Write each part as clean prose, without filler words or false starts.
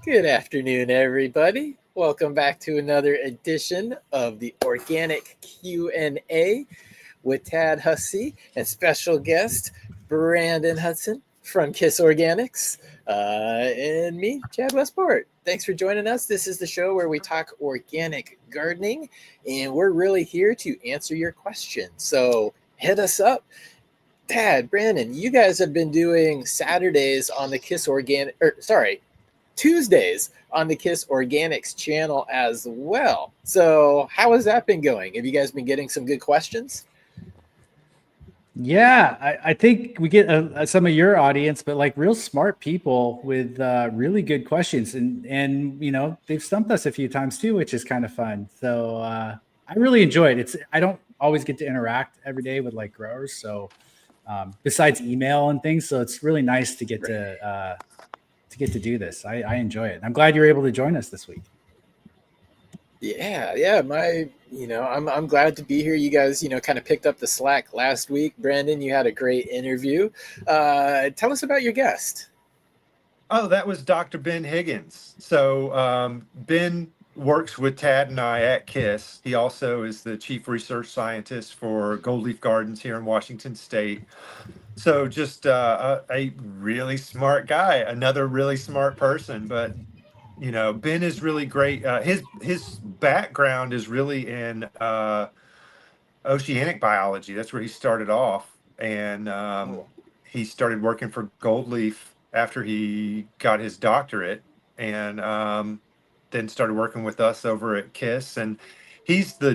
Good afternoon, everybody. Welcome back to another edition of the Organic Q&A with Tad Hussey and special guest Brandon Hudson from KIS Organics and me, Chad Westport. Thanks for joining us. This is the show where we talk organic gardening, and we're really here to answer your questions. So hit us up. Tad, Brandon, you guys have been doing Saturdays on the Tuesdays on the KIS Organics channel as well. So how has that been going? Have you guys been getting some good questions? Yeah, I think we get some of your audience, but like real smart people with really good questions, and they've stumped us a few times too, which is kind of fun. So I really enjoy it. I don't always get to interact every day with like growers, so besides email and things, so it's really nice to get to do this. I enjoy it. I'm glad you're able to join us this week. Yeah. I'm glad to be here. You guys, kind of picked up the slack last week. Brandon, you had a great interview. Tell us about your guest. Oh, that was Dr. Ben Higgins. So Ben works with Tad and I at KIS. He also is the chief research scientist for Gold Leaf Gardens here in Washington State. So just a really smart guy, another really smart person. But Ben is really great. His background is really in oceanic biology. That's where he started off, and he started working for Gold Leaf after he got his doctorate, and then started working with us over at KIS. And he's the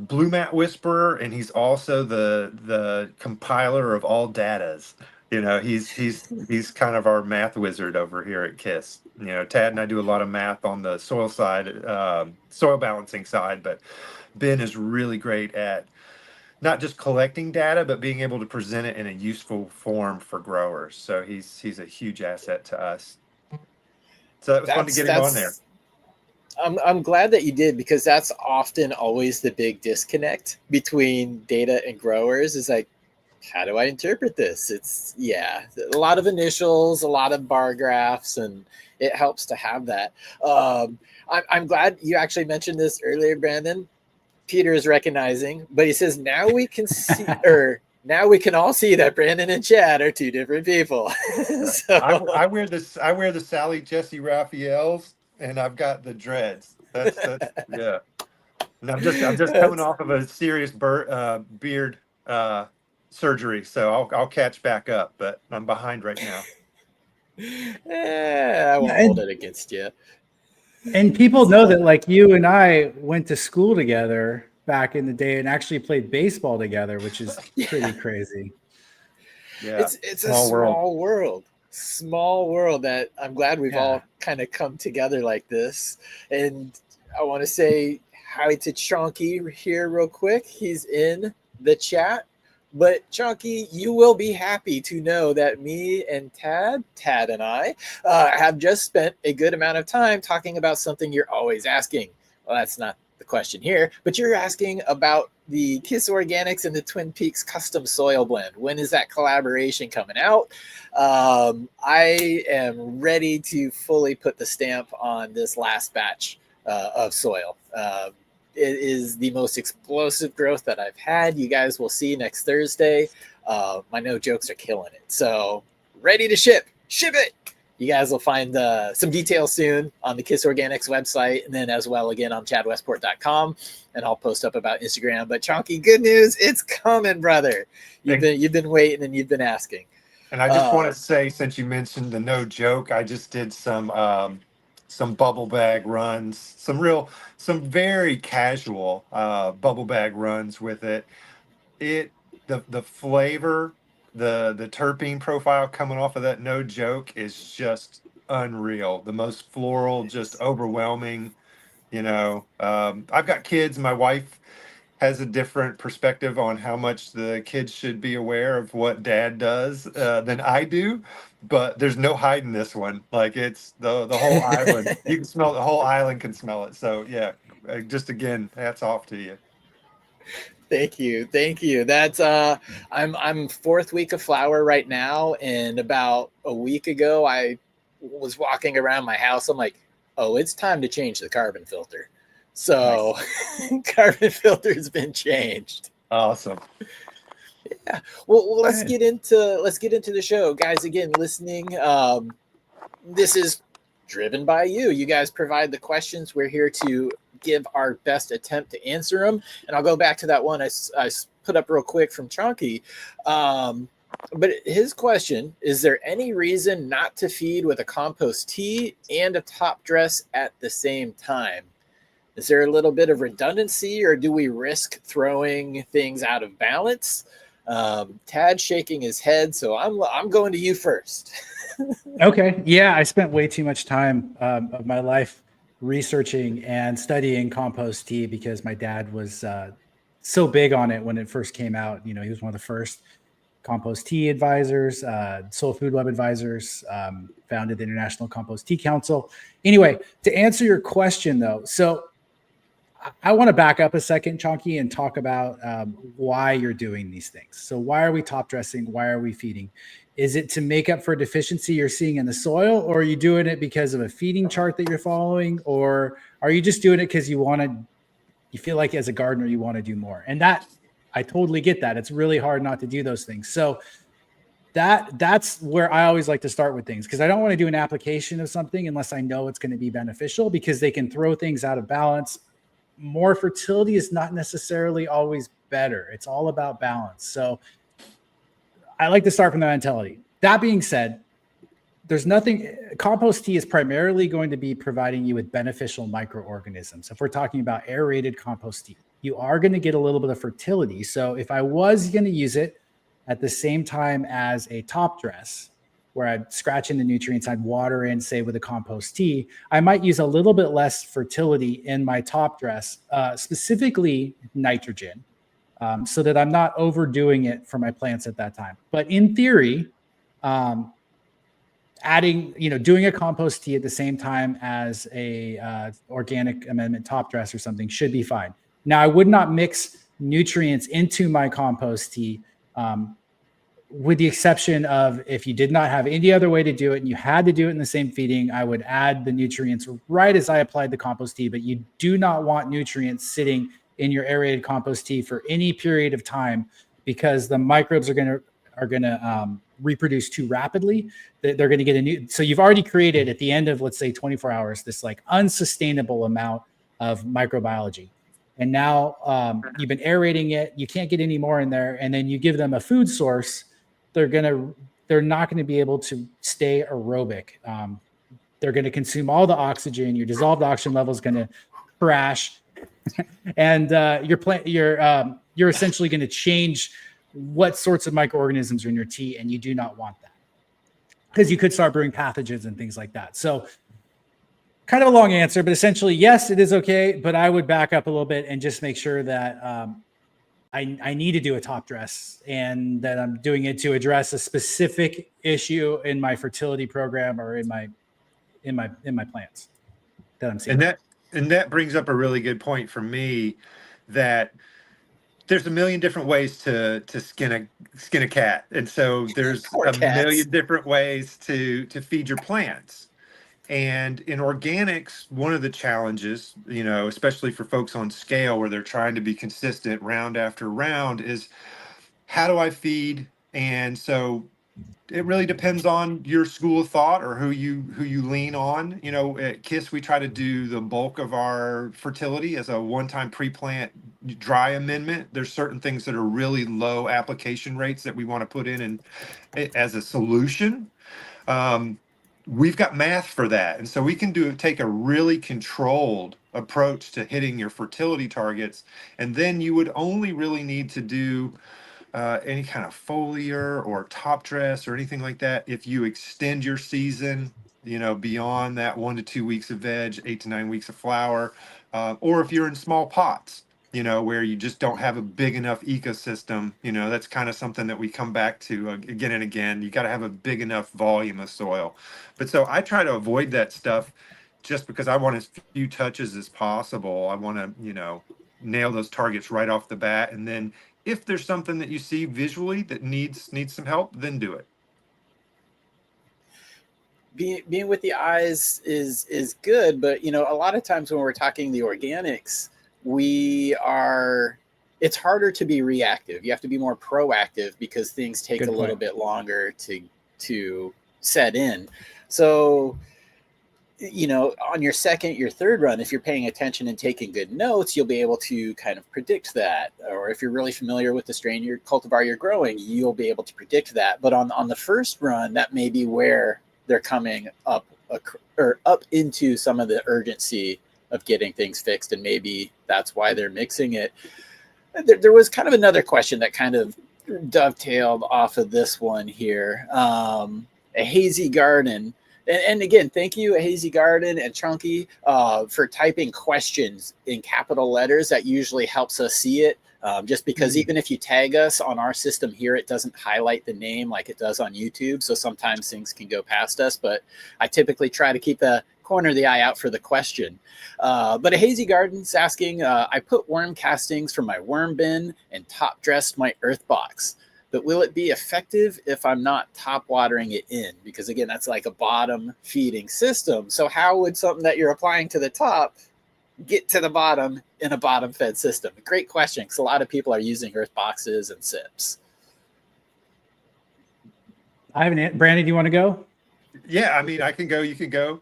blue mat whisperer, and he's also the compiler of all datas. He's kind of our math wizard over here at KIS. Tad and I do a lot of math on the soil side, soil balancing side, but Ben is really great at not just collecting data, but being able to present it in a useful form for growers. So he's a huge asset to us. So that was fun to get him on there. I'm glad that you did, because that's often always the big disconnect between data and growers is like, how do I interpret this? It's a lot of initials, a lot of bar graphs, and it helps to have that. I'm glad you actually mentioned this earlier, Brandon. Peter is recognizing, but he says now we can see, or now we can all see that Brandon and Chad are two different people. So, I wear the Sally Jesse Raphaels, and I've got the dreads. That's yeah. And I'm just coming off of a serious beard surgery, so I'll catch back up, but I'm behind right now. I won't hold it against you. And people know that like you and I went to school together back in the day and actually played baseball together, which is pretty crazy. Yeah, it's a small world. Small world that I'm glad we've all kind of come together like this. And I want to say hi to Chunky here real quick. He's in the chat. But Chunky, you will be happy to know that me and Tad and I have just spent a good amount of time talking about something you're always asking. Well, that's not the question here, but you're asking about the KIS Organics and the Twin Peaks custom soil blend. When is that collaboration coming out? I am ready to fully put the stamp on this last batch of soil. It is the most explosive growth that I've had. You guys will see next Thursday. My no jokes are killing it. So ready to ship it. You guys will find some details soon on the KIS Organics website, and then as well again on chadwestport.com, and I'll post up about Instagram. But Chonky, good news, it's coming, brother. You've been waiting and you've been asking. And I just want to say, since you mentioned the no joke, I just did some bubble bag runs, some very casual bubble bag runs with it. The flavor, the terpene profile coming off of that no joke is just unreal. The most floral, just overwhelming. I've got kids. My wife has a different perspective on how much the kids should be aware of what dad does than I do. But there's no hiding this one. Like, it's the whole island. You can smell it. The whole island can smell it. So yeah, just again, hats off to you. Thank you. That's I'm fourth week of flower right now, and about a week ago I was walking around my house, I'm like, oh, it's time to change the carbon filter. So nice. Carbon filter has been changed. Awesome. Yeah. Well, let's get into the show, guys. Again, listening. This is driven by you. You guys provide the questions. We're here to give our best attempt to answer them. And I'll go back to that one I put up real quick from Chunky. But his question, is there any reason not to feed with a compost tea and a top dress at the same time? Is there a little bit of redundancy, or do we risk throwing things out of balance? Tad shaking his head, so I'm going to you first. Okay. Yeah, I spent way too much time of my life researching and studying compost tea because my dad was so big on it when it first came out. You know, he was one of the first compost tea advisors, Soul Food Web advisors, founded the International Compost Tea Council. Anyway, to answer your question though, so I want to back up a second, Chunky, and talk about why you're doing these things. So why are we top dressing? Why are we feeding? Is it to make up for a deficiency you're seeing in the soil, or are you doing it because of a feeding chart that you're following, or are you just doing it because you feel like as a gardener you want to do more? And that, I totally get that. It's really hard not to do those things. So that's where I always like to start with things, because I don't want to do an application of something unless I know it's going to be beneficial, because they can throw things out of balance. More fertility is not necessarily always better. It's all about balance. So I like to start from that mentality. That being said, compost tea is primarily going to be providing you with beneficial microorganisms. If we're talking about aerated compost tea, you are going to get a little bit of fertility. So if I was going to use it at the same time as a top dress, where I'd scratch in the nutrients, I'd water in, say with a compost tea, I might use a little bit less fertility in my top dress, specifically nitrogen, so that I'm not overdoing it for my plants at that time. But in theory, doing a compost tea at the same time as a organic amendment top dress or something should be fine. Now, I would not mix nutrients into my compost tea, with the exception of if you did not have any other way to do it and you had to do it in the same feeding, I would add the nutrients right as I applied the compost tea. But you do not want nutrients sitting in your aerated compost tea for any period of time, because the microbes are going to reproduce too rapidly. They're going to get so you've already created at the end of, let's say, 24 hours, this like unsustainable amount of microbiology. And now you've been aerating it. You can't get any more in there. And then you give them a food source. They're not going to be able to stay aerobic. They're going to consume all the oxygen. Your dissolved oxygen level is going to crash, and you're essentially going to change what sorts of microorganisms are in your tea, and you do not want that, because you could start brewing pathogens and things like that. So kind of a long answer, but essentially, yes, it is okay, but I would back up a little bit and just make sure that I need to do a top dress, and that I'm doing it to address a specific issue in my fertility program or in my plants that I'm seeing. And that brings up a really good point for me, that there's a million different ways to skin a cat. And so there's million different ways to feed your plants. And in organics, one of the challenges, especially for folks on scale where they're trying to be consistent round after round, is how do I feed? And so it really depends on your school of thought or who you lean on. At KIS, we try to do the bulk of our fertility as a one-time pre-plant dry amendment. There's certain things that are really low application rates that we want to put in as a solution. We've got math for that. And so we can take a really controlled approach to hitting your fertility targets. And then you would only really need to do any kind of foliar or top dress or anything like that if you extend your season, beyond that 1 to 2 weeks of veg, 8 to 9 weeks of flower, or if you're in small pots, where you just don't have a big enough ecosystem. That's kind of something that we come back to again and again. You got to have a big enough volume of soil. But so I try to avoid that stuff just because I want as few touches as possible. I want to, nail those targets right off the bat. And then if there's something that you see visually that needs some help, then do it. being with the eyes is good, but you know, a lot of times when we're talking the organics, it's harder to be reactive. You have to be more proactive because things take a little bit longer to set in. So, you know, on your second, your third run, if you're paying attention and taking good notes, you'll be able to kind of predict that. Or if you're really familiar with the strain, your cultivar you're growing, you'll be able to predict that. But on the first run, that may be where they're coming up into some of the urgency of getting things fixed, and maybe that's why they're mixing it. There was kind of another question that kind of dovetailed off of this one here. A hazy garden. And again, thank you, Hazy Garden and Chunky, for typing questions in capital letters. That usually helps us see it. Just because even if you tag us on our system here, it doesn't highlight the name like it does on YouTube. So sometimes things can go past us, but I typically try to keep the corner of the eye out for the question. But a Hazy Garden's asking, I put worm castings from my worm bin and top dressed my earth box. But will it be effective if I'm not top watering it in? Because again, that's like a bottom feeding system. So how would something that you're applying to the top get to the bottom in a bottom fed system? Great question, because a lot of people are using earth boxes and sips. I have an Brandon, do you want to go? Yeah, I mean, I can go, you can go.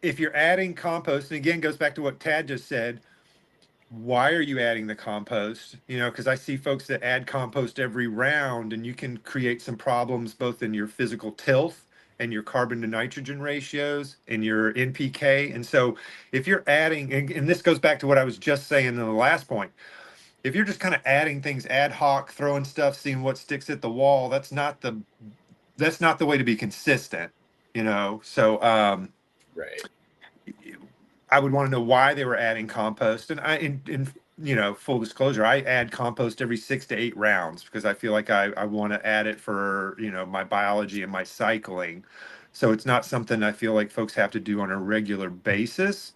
If you're adding compost, and again, goes back to what Tad just said, why are you adding the compost? You know, because I see folks that add compost every round, and you can create some problems both in your physical tilth and your carbon to nitrogen ratios and your NPK. And so if you're adding, and this goes back to what I was just saying in the last point, if you're just kind of adding things ad hoc, throwing stuff, seeing what sticks at the wall, that's not the way to be consistent, you know? So, right. I would want to know why they were adding compost. And in you know, full disclosure, I add compost every 6 to 8 rounds because I feel like I want to add it for, you know, my biology and my cycling. So it's not something I feel like folks have to do on a regular basis.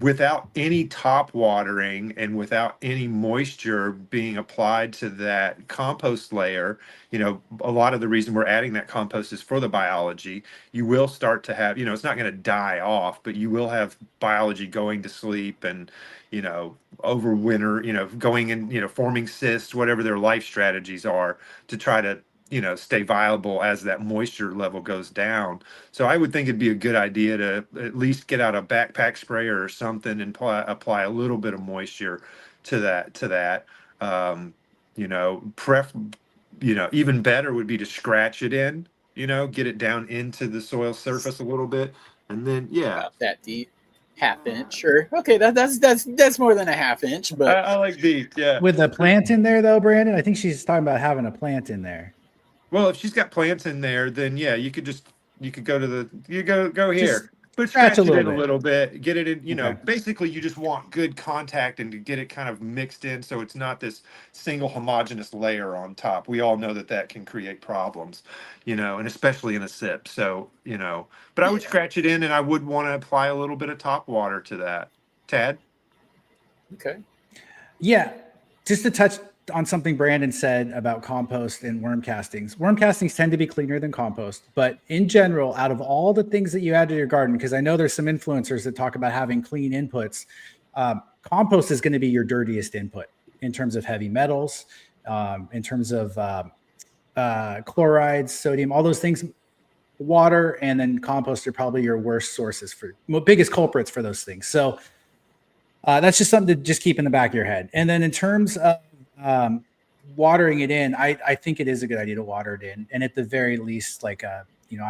Without any top watering and without any moisture being applied to that compost layer, you know, a lot of the reason we're adding that compost is for the biology. You will start to have, you know, it's not going to die off, but you will have biology going to sleep and, you know, over winter, you know, going in, you know, forming cysts, whatever their life strategies are to try to, you know, stay viable as that moisture level goes down. So I would think it'd be a good idea to at least get out a backpack sprayer or something and apply a little bit of moisture to that. You know, you know, even better would be to scratch it in, you know, get it down into the soil surface a little bit. And then, yeah. About that deep. Half inch, sure. Okay, that's more than a half inch, but I like deep, yeah. With a plant in there, though, Brandon, I think she's talking about having a plant in there. Well, if she's got plants in there, then yeah, you could go to go here. Just But scratch scratch a it little in a bit. little bit, get it in, you know, Okay. basically you just want good contact and to get it kind of mixed in so it's not this single homogeneous layer on top. We all know that can create problems, you know, and especially in a sip. So, you know, but I would scratch it in and I would want to apply a little bit of top water to that. Tad? Okay. Yeah, just to touch on something Brandon said about compost and worm castings. Worm castings tend to be cleaner than compost, but in general, out of all the things that you add to your garden, because I know there's some influencers that talk about having clean inputs, compost is going to be your dirtiest input in terms of heavy metals, in terms of chlorides, sodium, all those things. Water and then compost are probably your worst sources for biggest culprits for those things. So that's just something to just keep in the back of your head. And then in terms of watering it in, I think it is a good idea to water it in. And at the very least, like I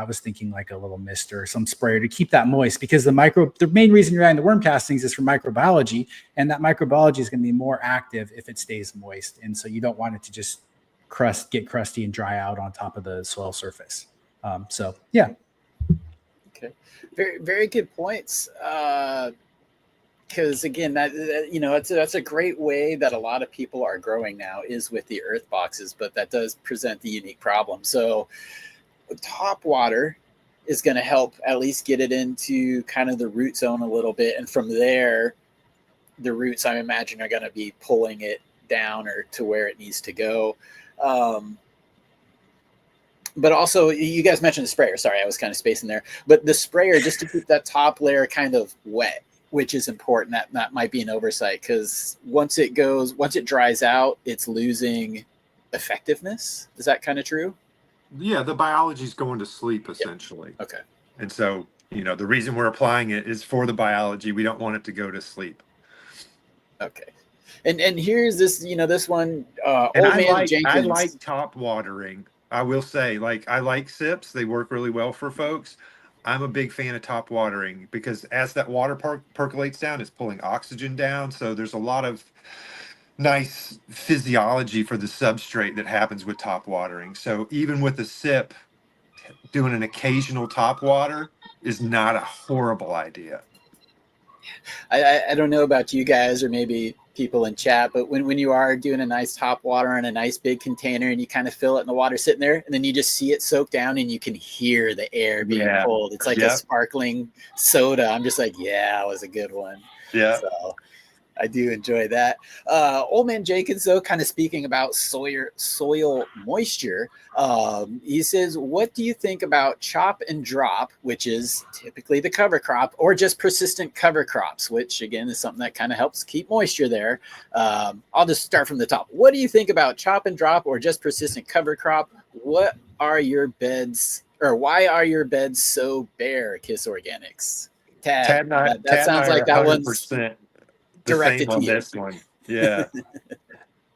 was thinking like a little mister or some sprayer to keep that moist, because the main reason you're adding the worm castings is for microbiology, and that microbiology is going to be more active if it stays moist. And so you don't want it to just get crusty and dry out on top of the soil surface. So yeah. Okay. Very, very good points. Because again, that that's a great way that a lot of people are growing now is with the earth boxes, but that does present the unique problem. So top water is going to help at least get it into kind of the root zone a little bit, and from there, the roots I imagine are going to be pulling it down or to where it needs to go. But also, you guys mentioned the sprayer. Sorry, I was kind of spacing there. But the sprayer, just to keep that top layer kind of wet, which is important. That might be an oversight, because once it dries out, it's losing effectiveness. Is that kind of true? Yeah, the biology's going to sleep essentially. Yep. Okay. And so, the reason we're applying it is for the biology. We don't want it to go to sleep. Okay. And here's this, this one, and Old Man Jenkins. I like top watering. I will say, I like sips. They work really well for folks. I'm a big fan of top watering, because as that water percolates down, it's pulling oxygen down. So there's a lot of nice physiology for the substrate that happens with top watering. So even with a sip, doing an occasional top water is not a horrible idea. I don't know about you guys or maybe people in chat, but when you are doing a nice top water in a nice big container and you kind of fill it and the water sitting there, and then you just see it soak down and you can hear the air being pulled. It's like a sparkling soda. I'm just like, yeah, it was a good one. Yeah. So I do enjoy that. Old Man Jenkins, though, kind of speaking about soil moisture, he says, what do you think about chop and drop, which is typically the cover crop, or just persistent cover crops, which, again, is something that kind of helps keep moisture there. I'll just start from the top. What do you think about chop and drop or just persistent cover crop? What are your beds, or why are your beds so bare, KIS Organics? Tad that sounds like that one's directed to you. This one. Yeah.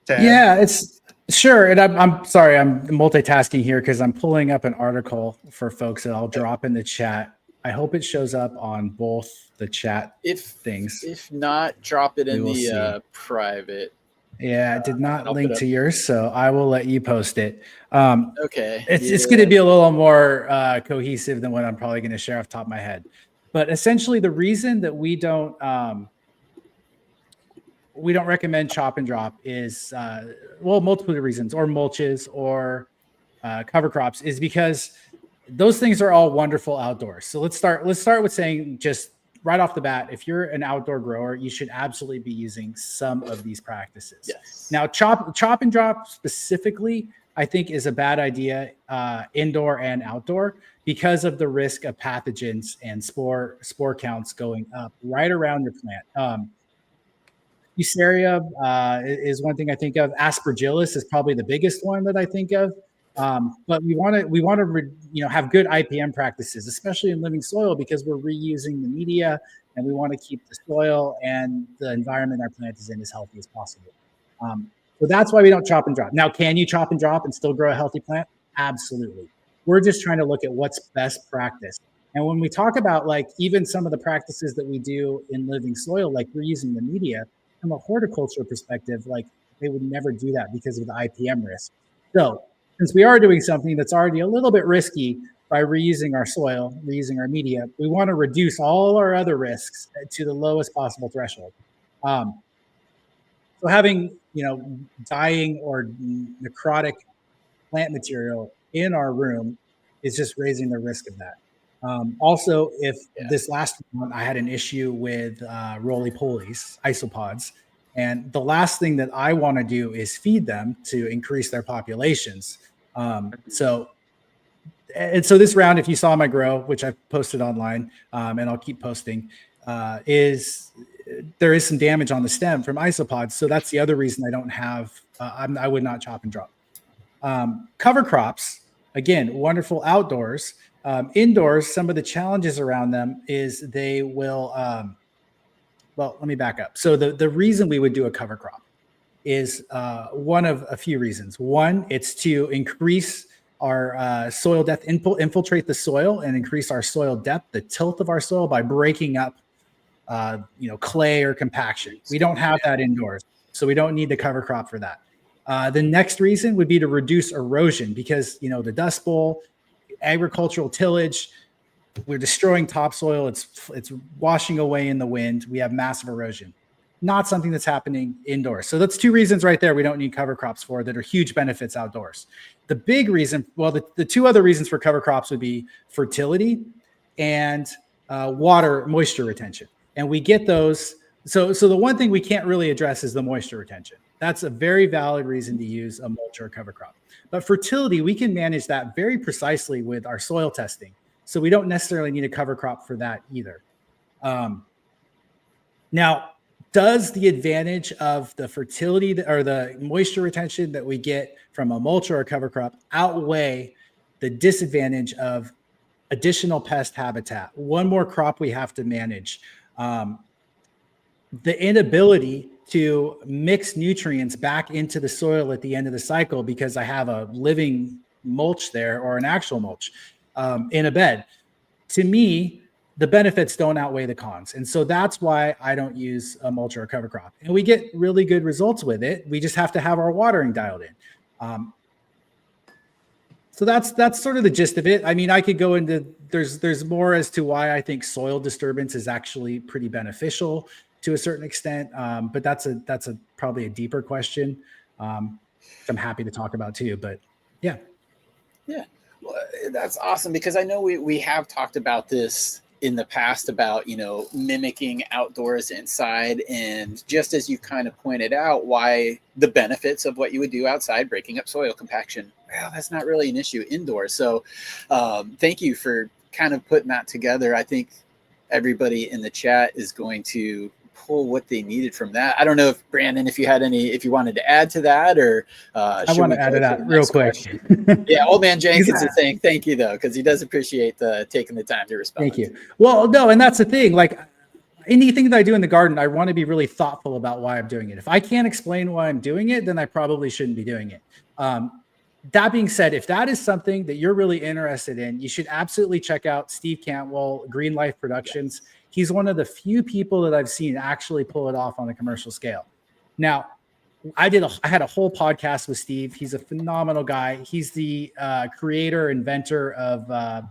Yeah, it's sure. And I'm sorry, I'm multitasking here because I'm pulling up an article for folks that I'll drop in the chat. I hope it shows up on both the chat things. If not, drop it in the private. Yeah, it did not link to yours, so I will let you post it. Okay. It's going to be a little more cohesive than what I'm probably going to share off the top of my head. But essentially, the reason that we don't recommend chop and drop is, multiple reasons, or mulches or cover crops, is because those things are all wonderful outdoors. So let's start with saying, just right off the bat, if you're an outdoor grower, you should absolutely be using some of these practices. Yes. Now, chop and drop specifically, I think, is a bad idea indoor and outdoor, because of the risk of pathogens and spore counts going up right around your plant. Euceria is one thing I think of. Aspergillus is probably the biggest one that I think of. But we want to have good IPM practices, especially in living soil, because we're reusing the media and we want to keep the soil and the environment our plant is in as healthy as possible. So that's why we don't chop and drop. Now, can you chop and drop and still grow a healthy plant? Absolutely. We're just trying to look at what's best practice. And when we talk about even some of the practices that we do in living soil, like reusing the media, from a horticulture perspective, they would never do that because of the IPM risk. So since we are doing something that's already a little bit risky by reusing our soil, reusing our media, we want to reduce all our other risks to the lowest possible threshold. So having, dying or necrotic plant material in our room is just raising the risk of that. Also, this last one, I had an issue with roly-polies, isopods, and the last thing that I want to do is feed them to increase their populations. So this round, if you saw my grow, which I posted online, and I'll keep posting, there is some damage on the stem from isopods. So that's the other reason I don't have. I would not chop and drop. Cover crops, again, wonderful outdoors. Indoors, some of the challenges around them is they will, let me back up. So the reason we would do a cover crop is one of a few reasons. One, it's to increase our soil depth, infiltrate the soil and increase our soil depth, the tilth of our soil, by breaking up, clay or compaction. We don't have that indoors, so we don't need the cover crop for that. The next reason would be to reduce erosion, because, the Dust Bowl, agricultural tillage, we're destroying topsoil. It's washing away in the wind. We have massive erosion. Not something that's happening indoors. So that's two reasons right there we don't need cover crops for, that are huge benefits outdoors. The big reason, the two other reasons for cover crops would be fertility and moisture retention. And we get those. So the one thing we can't really address is the moisture retention. That's a very valid reason to use a mulch or a cover crop. But fertility, we can manage that very precisely with our soil testing. So we don't necessarily need a cover crop for that either. Now, does the advantage of the fertility or the moisture retention that we get from a mulch or a cover crop outweigh the disadvantage of additional pest habitat? One more crop we have to manage. The inability to mix nutrients back into the soil at the end of the cycle because I have a living mulch there or an actual mulch in a bed. To me, the benefits don't outweigh the cons. And so that's why I don't use a mulch or a cover crop. And we get really good results with it. We just have to have our watering dialed in. So that's sort of the gist of it. I mean, I could go into, there's more as to why I think soil disturbance is actually pretty beneficial to a certain extent. But that's probably a deeper question. I'm happy to talk about too, but yeah. Yeah. Well, that's awesome, because I know we have talked about this in the past about, mimicking outdoors inside. And just as you kind of pointed out, why the benefits of what you would do outside, breaking up soil compaction, well, that's not really an issue indoors. So thank you for kind of putting that together. I think everybody in the chat is going to pull what they needed from that. I don't know if Brandon, if you wanted to add to that, or I want to add to that real quick. Yeah, Old Man Jenkins is saying thank you though, because he does appreciate taking the time to respond. Thank you. Well, no, and that's the thing. Like anything that I do in the garden, I want to be really thoughtful about why I'm doing it. If I can't explain why I'm doing it, then I probably shouldn't be doing it. That being said, if that is something that you're really interested in, you should absolutely check out Steve Cantwell, Green Life Productions. Yes. He's one of the few people that I've seen actually pull it off on a commercial scale. Now, I had a whole podcast with Steve. He's a phenomenal guy. He's the creator, inventor of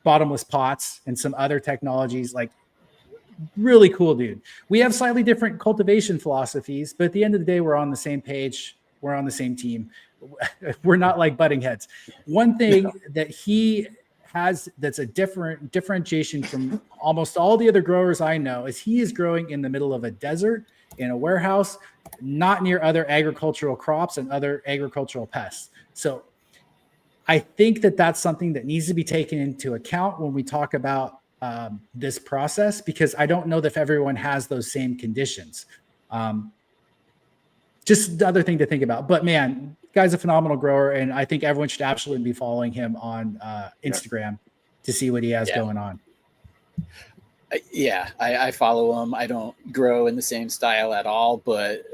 bottomless pots and some other technologies. Like, really cool dude. We have slightly different cultivation philosophies, but at the end of the day, we're on the same page. We're on the same team. We're not like butting heads. One thing that he has that's a differentiation from almost all the other growers I know is he is growing in the middle of a desert, in a warehouse, not near other agricultural crops and other agricultural pests. So I think that that's something that needs to be taken into account when we talk about this process, because I don't know if everyone has those same conditions. Just the other thing to think about. But man, guy's a phenomenal grower, and I think everyone should absolutely be following him on Instagram to see what he has going on. I follow him. I don't grow in the same style at all, but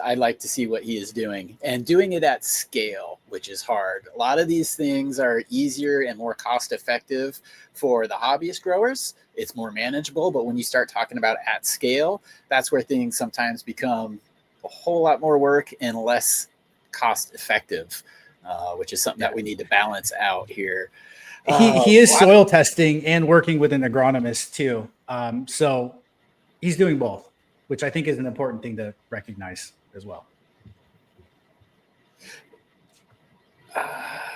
I like to see what he is doing, and doing it at scale, which is hard. A lot of these things are easier and more cost effective for the hobbyist growers. It's more manageable, but when you start talking about at scale, that's where things sometimes become a whole lot more work and less cost effective, which is something that we need to balance out here. He is soil testing and working with an agronomist too. So he's doing both, which I think is an important thing to recognize as well.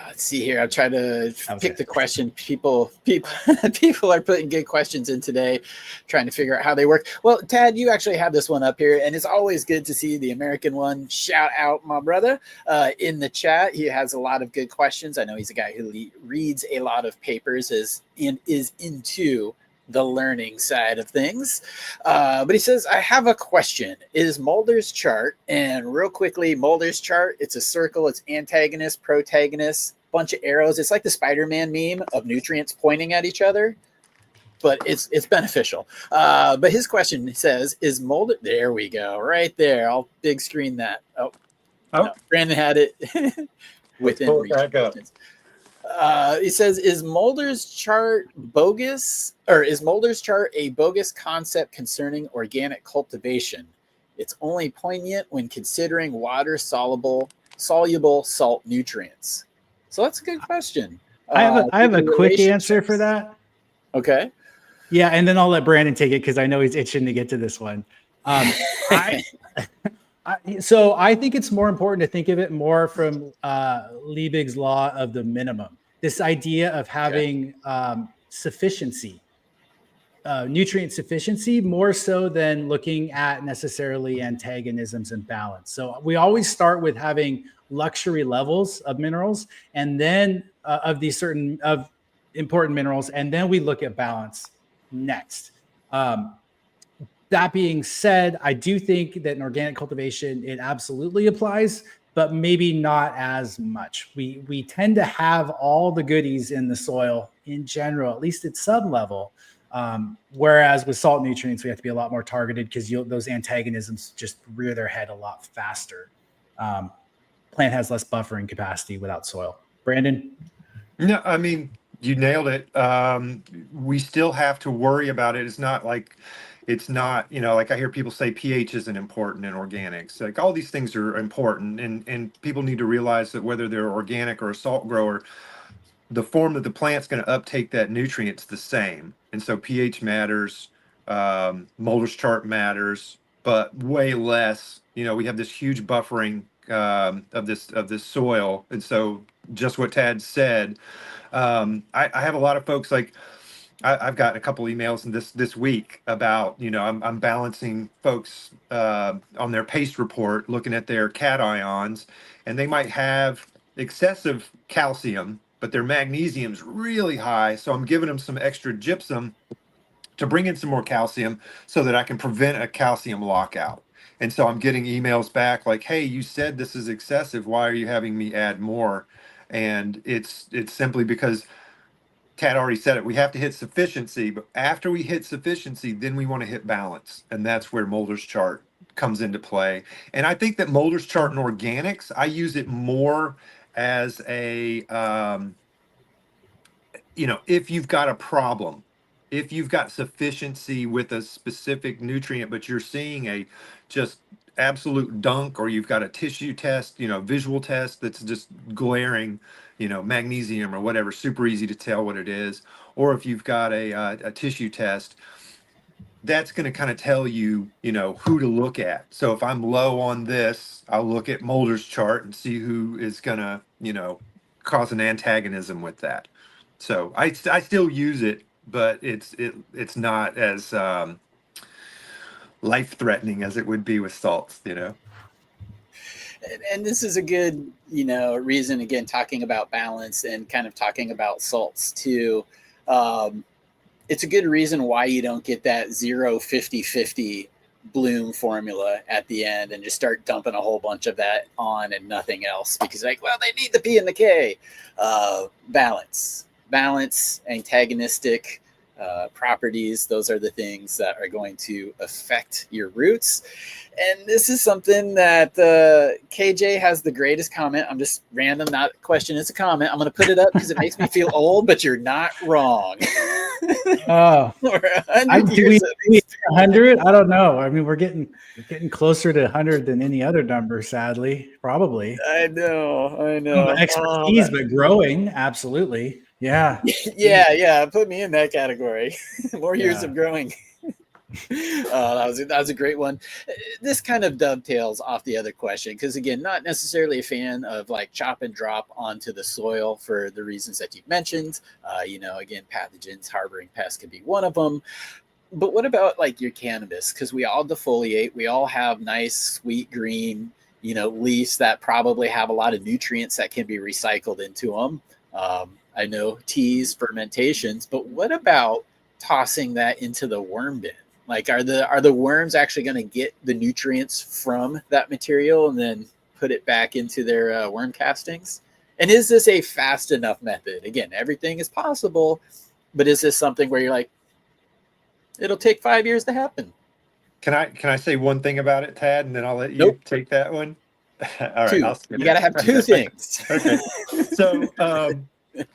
Let's see here. I'm trying to pick the question. People are putting good questions in today, trying to figure out how they work. Well, Tad, you actually have this one up here, and it's always good to see the American one. Shout out my brother in the chat. He has a lot of good questions. I know he's a guy who reads a lot of papers, and is into the learning side of things. But he says, I have a question. Is Mulder's chart, and real quickly, Mulder's chart, it's a circle, it's antagonist, protagonist, bunch of arrows. It's like the Spider-Man meme of nutrients pointing at each other, but it's beneficial. But his question, he says, is Mulder, there we go, right there. I'll big screen that. Oh. No, Brandon had it within reach. He says, is Mulder's chart bogus, or is Mulder's chart a bogus concept concerning organic cultivation? It's only poignant when considering water soluble salt nutrients. So that's a good question. I have a quick answer for that. Okay. Yeah, and then I'll let Brandon take it because I know he's itching to get to this one. So I think it's more important to think of it more from Liebig's law of the minimum. This idea of having sufficiency. nutrient sufficiency more so than looking at necessarily antagonisms and balance. So we always start with having luxury levels of minerals, and then of these certain of important minerals, and then we look at balance next. That being said, I do think that in organic cultivation, it absolutely applies, but maybe not as much. We tend to have all the goodies in the soil in general, at least at some level. Whereas with salt nutrients, we have to be a lot more targeted because those antagonisms just rear their head a lot faster. Plant has less buffering capacity without soil. Brandon? No, I mean, you nailed it. We still have to worry about it. It's not, like I hear people say pH isn't important in organics. Like all these things are important, and people need to realize that whether they're organic or a salt grower, the form that the plant's going to uptake that nutrient's the same. And so pH matters, Mulder's chart matters, but way less. We have this huge buffering of this soil, and so just what Tad said. I have a lot of folks like I've got a couple emails in this week about I'm balancing folks on their paste report, looking at their cations, and they might have excessive calcium, but their magnesium's really high. So I'm giving them some extra gypsum to bring in some more calcium so that I can prevent a calcium lockout. And so I'm getting emails back like, "Hey, you said this is excessive. Why are you having me add more?" And it's simply because Tad already said it. We have to hit sufficiency, but after we hit sufficiency, then we want to hit balance, and that's where Mulder's chart comes into play. And I think that Mulder's chart in organics, I use it more as a if you've got a problem, if you've got sufficiency with a specific nutrient, but you're seeing a just absolute dunk, or you've got a tissue test, visual test that's just glaring, magnesium or whatever, super easy to tell what it is. Or if you've got a tissue test, that's going to kind of tell you, who to look at. So if I'm low on this, I'll look at Mulder's chart and see who is going to, cause an antagonism with that. So I still use it, but it's not as life-threatening as it would be with salts, And this is a good, reason, again, talking about balance and kind of talking about salts too. It's a good reason why you don't get that 0-50-50 bloom formula at the end and just start dumping a whole bunch of that on and nothing else, because they need the P and the K. Balance, antagonistic properties, those are the things that are going to affect your roots. And this is something that KJ has the greatest comment. I'm just random, not a question, it's a comment. I'm going to put it up because it makes me feel old, but you're not wrong. Oh, do we 100? I don't know. I mean, we're getting closer to 100 than any other number, sadly, probably. I know. Expertise, but growing, absolutely. Yeah. Yeah. Put me in that category. More years of growing. That was a great one. This kind of dovetails off the other question, because again, not necessarily a fan of like chop and drop onto the soil for the reasons that you've mentioned. Again, pathogens, harboring pests could be one of them. But what about like your cannabis? Because we all defoliate, we all have nice, sweet green, leaves that probably have a lot of nutrients that can be recycled into them. I know teas, fermentations, but what about tossing that into the worm bin? Like, are the worms actually going to get the nutrients from that material and then put it back into their worm castings? And is this a fast enough method? Again, everything is possible, but is this something where you're like, it'll take 5 years to happen? Can I say one thing about it, Tad, and then I'll let you take that one? All right, you got to have two things. Okay. So,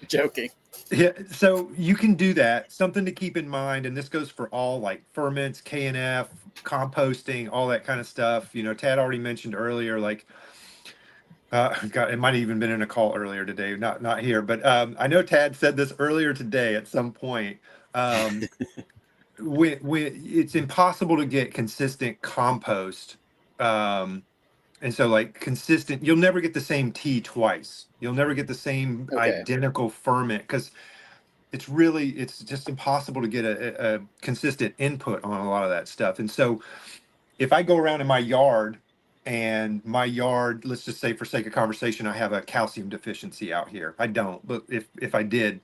joking. Yeah, so you can do that. Something to keep in mind, and this goes for all like ferments, KNF, composting, all that kind of stuff. Tad already mentioned earlier, like, God, it might have even been in a call earlier today, not here, but I know Tad said this earlier today at some point. It's impossible to get consistent compost. And so like consistent, you'll never get the same tea twice. You'll never get the same identical ferment, because it's just impossible to get a consistent input on a lot of that stuff. And so if I go around in my yard, and my yard, let's just say for sake of conversation, I have a calcium deficiency out here. I don't, but if I did,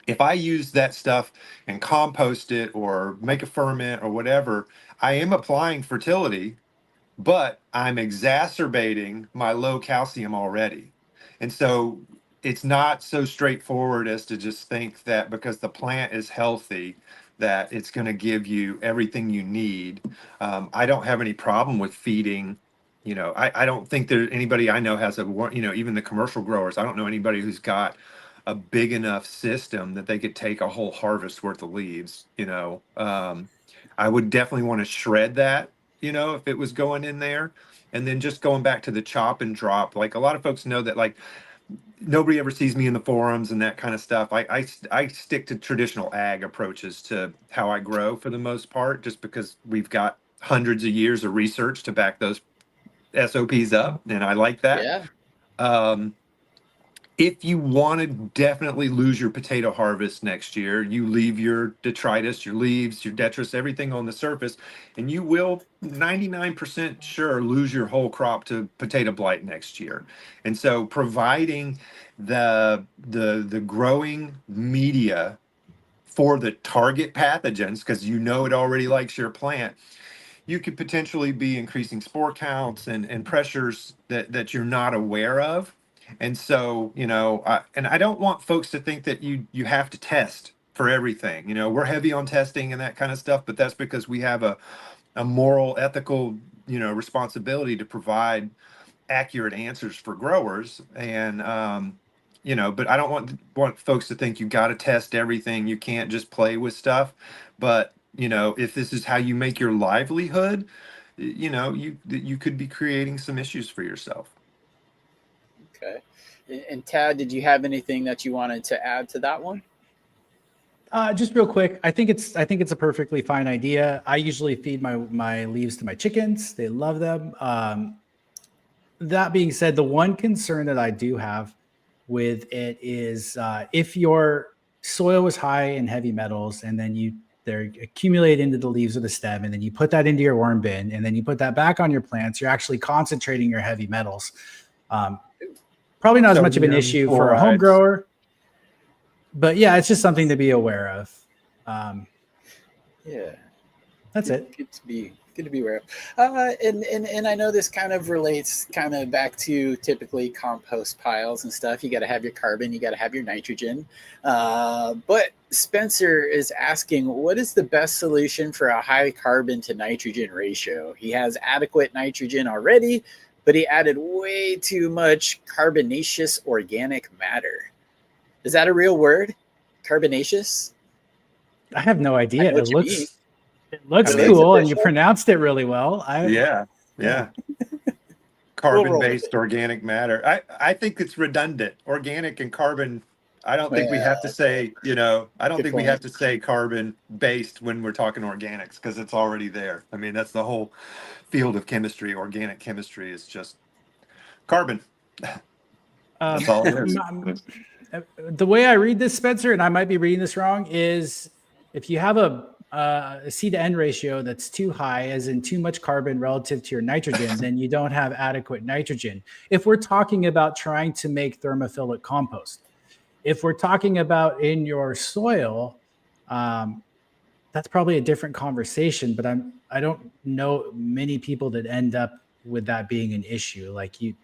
if I use that stuff and compost it or make a ferment or whatever, I am applying fertility, but I'm exacerbating my low calcium already. And so it's not so straightforward as to just think that because the plant is healthy, that it's going to give you everything you need. I don't have any problem with feeding. I don't think there anybody I know has even the commercial growers, I don't know anybody who's got a big enough system that they could take a whole harvest worth of leaves. I would definitely want to shred that, if it was going in there. And then just going back to the chop and drop, like a lot of folks know that, like, nobody ever sees me in the forums and that kind of stuff. I stick to traditional ag approaches to how I grow for the most part, just because we've got hundreds of years of research to back those SOPs up, and I like that. Yeah. If you want to definitely lose your potato harvest next year, you leave your detritus, your leaves, your detritus, everything on the surface, and you will 99% sure lose your whole crop to potato blight next year. And so providing the growing media for the target pathogens, because it already likes your plant, you could potentially be increasing spore counts and pressures that you're not aware of. And so, I don't want folks to think that you have to test for everything. We're heavy on testing and that kind of stuff, but that's because we have a moral, ethical, responsibility to provide accurate answers for growers. And, but I don't want folks to think you got to test everything. You can't just play with stuff. But, if this is how you make your livelihood, you could be creating some issues for yourself. Okay. And Tad, did you have anything that you wanted to add to that one? Just real quick, I think it's a perfectly fine idea. I usually feed my leaves to my chickens. They love them. That being said, the one concern that I do have with it is if your soil was high in heavy metals and then they're accumulate into the leaves of the stem, and then you put that into your worm bin, and then you put that back on your plants, you're actually concentrating your heavy metals. Probably not as much of an issue for a home grower, but yeah, it's just something to be aware of. Yeah, that's it. Good to be aware of. And I know this kind of relates back to typically compost piles and stuff. You got to have your carbon, you got to have your nitrogen. But Spencer is asking, what is the best solution for a high carbon to nitrogen ratio? He has adequate nitrogen already, but he added way too much carbonaceous organic matter. Is that a real word? Carbonaceous? I have no idea. It looks cool, and you pronounced it really well. Yeah. Carbon-based organic matter. I think it's redundant. Organic and carbon. I don't think we have to say, I don't think we have to say carbon-based when we're talking organics, because it's already there. I mean, that's the whole field of chemistry. Organic chemistry is just carbon. That's all it is. The way I read this, Spencer, and I might be reading this wrong, is if you have a C to N ratio that's too high, as in too much carbon relative to your nitrogen, then you don't have adequate nitrogen. If we're talking about trying to make thermophilic compost, if we're talking about in your soil, that's probably a different conversation, but I don't know many people that end up with that being an issue. Like you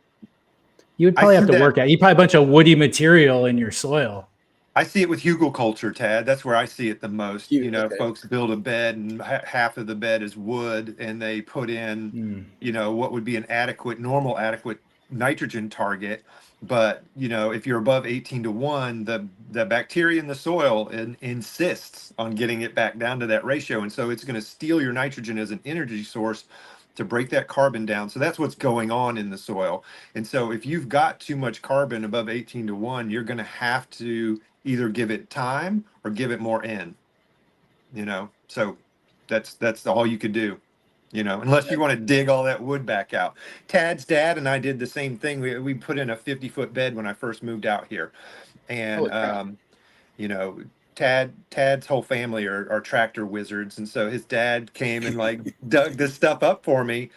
would probably have to work at, you probably a bunch of woody material in your soil. I see it with hugelkultur, Tad. That's where I see it the most. Folks build a bed and half of the bed is wood, and they put in, what would be an normal adequate nitrogen target. But, if you're above 18:1, the bacteria in the soil insists on getting it back down to that ratio. And so it's going to steal your nitrogen as an energy source to break that carbon down. So that's what's going on in the soil. And so if you've got too much carbon above 18:1, you're going to have to either give it time or give it more in, so that's all you could do, unless you want to dig all that wood back out. Tad's dad and I did the same thing. We put in a 50-foot bed when I first moved out here, and you know, Tad's whole family are tractor wizards, and so his dad came and like dug this stuff up for me.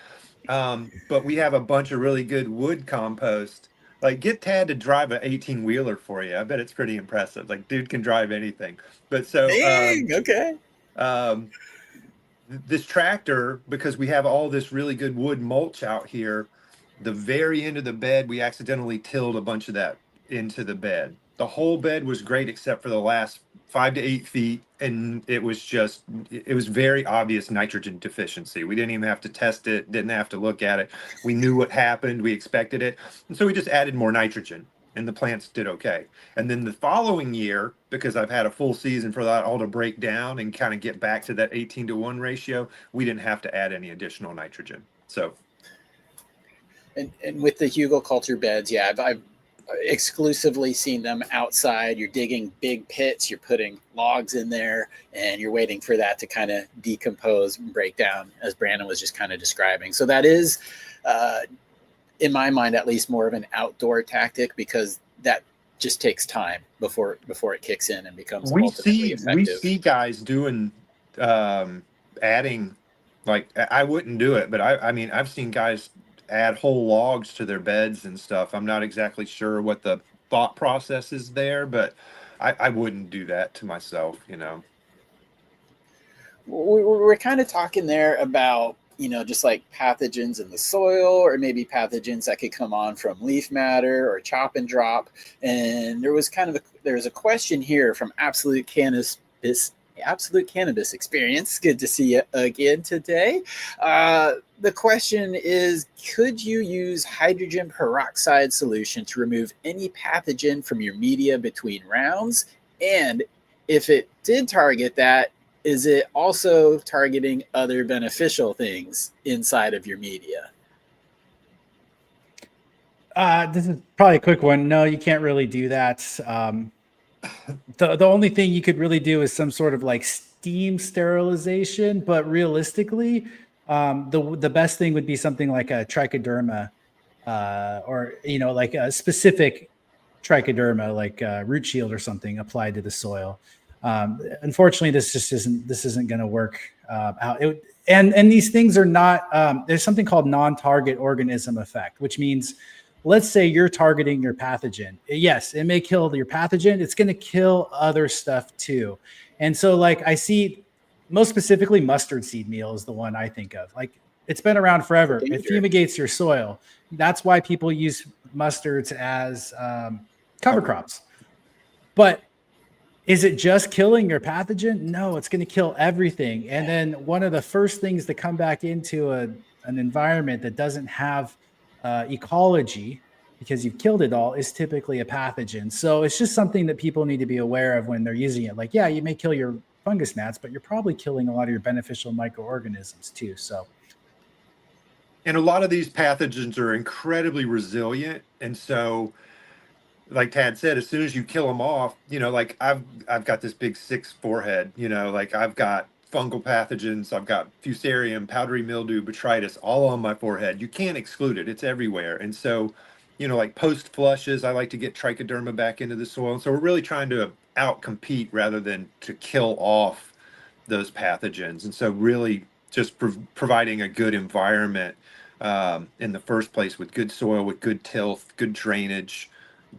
But we have a bunch of really good wood compost. Like, get Tad to drive an 18-wheeler for you. I bet it's pretty impressive. Like, dude can drive anything. But so Dang, okay. um, this tractor, because we have all this really good wood mulch out here, the very end of the bed, we accidentally tilled a bunch of that into the bed. The whole bed was great except for the last 5 to 8 feet, and it was very obvious nitrogen deficiency. We didn't even have to test it, didn't have to look at it. We knew what happened, we expected it, and so we just added more nitrogen, and the plants did okay. And then the following year, because I've had a full season for that all to break down and kind of get back to that 18-to-1 ratio, we didn't have to add any additional nitrogen. So, and with the hugelkultur beds, yeah, I've exclusively seen them outside. You're digging big pits, you're putting logs in there, and you're waiting for that to kind of decompose and break down, as Brandon was just kind of describing. So that is, in my mind, at least more of an outdoor tactic, because that just takes time before it kicks in and becomes ultimately effective. We see guys doing adding, like, I wouldn't do it, but I mean I've seen guys add whole logs to their beds and stuff. I'm not exactly sure what the thought process is there, but I wouldn't do that to myself, you know. We're kind of talking there about, just like pathogens in the soil, or maybe pathogens that could come on from leaf matter or chop and drop. And there's a question here from Absolute Cannabis Experience. Good to see you again today. The question is, could you use hydrogen peroxide solution to remove any pathogen from your media between rounds? And if it did target that, is it also targeting other beneficial things inside of your media? This is probably a quick one. No, you can't really do that. The only thing you could really do is some sort of like steam sterilization, but realistically, the best thing would be something like a trichoderma, or like a specific trichoderma, like root shield or something applied to the soil. Unfortunately, this isn't going to work out. And these things are not. There's something called non-target organism effect, which means, let's say you're targeting your pathogen. Yes, it may kill your pathogen. It's going to kill other stuff too. And so, like, I see, most specifically, mustard seed meal is the one I think of. Like, it's been around forever. It fumigates your soil. That's why people use mustards as cover crops. But is it just killing your pathogen? No, it's going to kill everything. And then one of the first things to come back into an environment that doesn't have ecology, because you've killed it all, is typically a pathogen. So it's just something that people need to be aware of when they're using it. Like, yeah, you may kill your fungus gnats, but you're probably killing a lot of your beneficial microorganisms too. So, and a lot of these pathogens are incredibly resilient, and so, like Tad said, as soon as you kill them off, like I've got this big 6 forehead, like I've got fungal pathogens, I've got fusarium, powdery mildew, botrytis, all on my forehead. You can't exclude it; it's everywhere. And so, like post flushes, I like to get trichoderma back into the soil. And so we're really trying to outcompete rather than to kill off those pathogens. And so, really, just providing a good environment in the first place, with good soil, with good tilth, good drainage,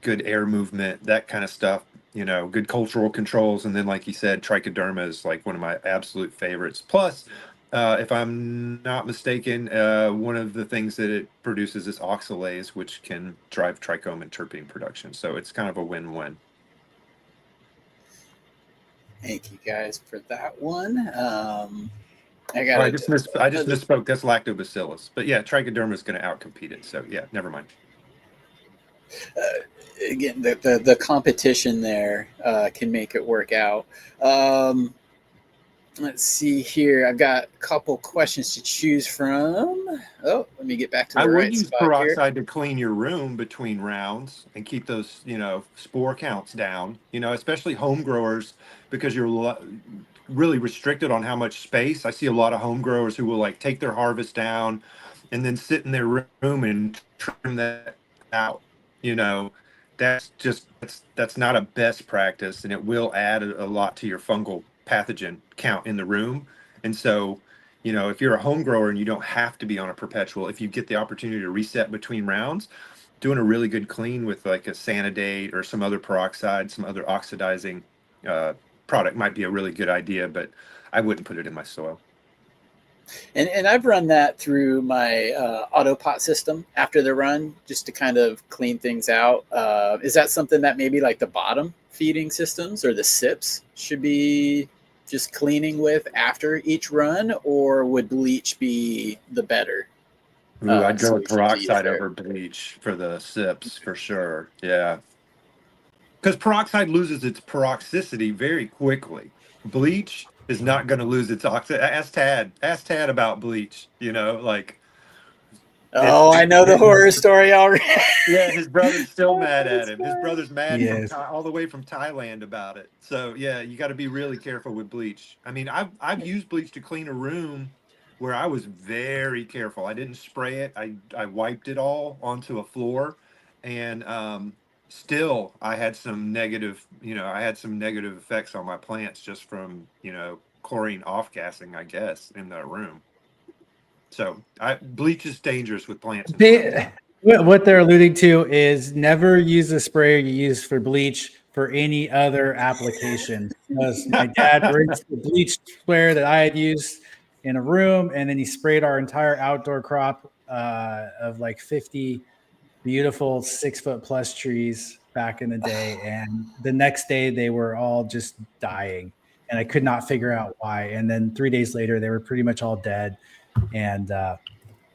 good air movement, that kind of stuff, good cultural controls. And then, like you said, trichoderma is like one of my absolute favorites. Plus, if I'm not mistaken, one of the things that it produces is oxalase, which can drive trichome and terpene production. So it's kind of a win-win. Thank you guys for that one. I just misspoke. That's lactobacillus. But yeah, trichoderma is going to outcompete it. So yeah, never mind. Again, the competition there can make it work out. Let's see here. I've got a couple questions to choose from. Oh, let me get back to the right spot. I would use peroxide to clean your room between rounds and keep those, spore counts down. Especially home growers, because you're really restricted on how much space. I see a lot of home growers who will like take their harvest down and then sit in their room and trim that out, that's not a best practice, and it will add a lot to your fungal pathogen count in the room. And so, if you're a home grower and you don't have to be on a perpetual, if you get the opportunity to reset between rounds, doing a really good clean with like a Sanidate or some other peroxide, some other oxidizing product might be a really good idea, but I wouldn't put it in my soil. And I've run that through my auto pot system after the run, just to kind of clean things out. Is that something that maybe like the bottom feeding systems or the sips should be just cleaning with after each run, or would bleach be the better? Ooh, I'd go with solution to use peroxide there? over bleach for the sips for sure. Yeah. Because peroxide loses its peroxicity very quickly. Bleach is not going to lose its oxide. Ask Tad about bleach. Like Oh, I know the horror story already. yeah, his brother's still mad at That's him. His brother's mad Yes. all the way from Thailand about it. So yeah, you got to be really careful with bleach. I mean, I've used bleach to clean a room where I was very careful. I didn't spray it. I wiped it all onto a floor, and still I had some negative. I had some negative effects on my plants just from chlorine off gassing, I guess, in that room. So bleach is dangerous with plants. What they're alluding to is never use the sprayer you use for bleach for any other application. Because my dad rinsed the bleach sprayer that I had used in a room, and then he sprayed our entire outdoor crop of like 50 beautiful 6-foot plus trees back in the day. And the next day they were all just dying, and I could not figure out why. And then 3 days later, they were pretty much all dead. And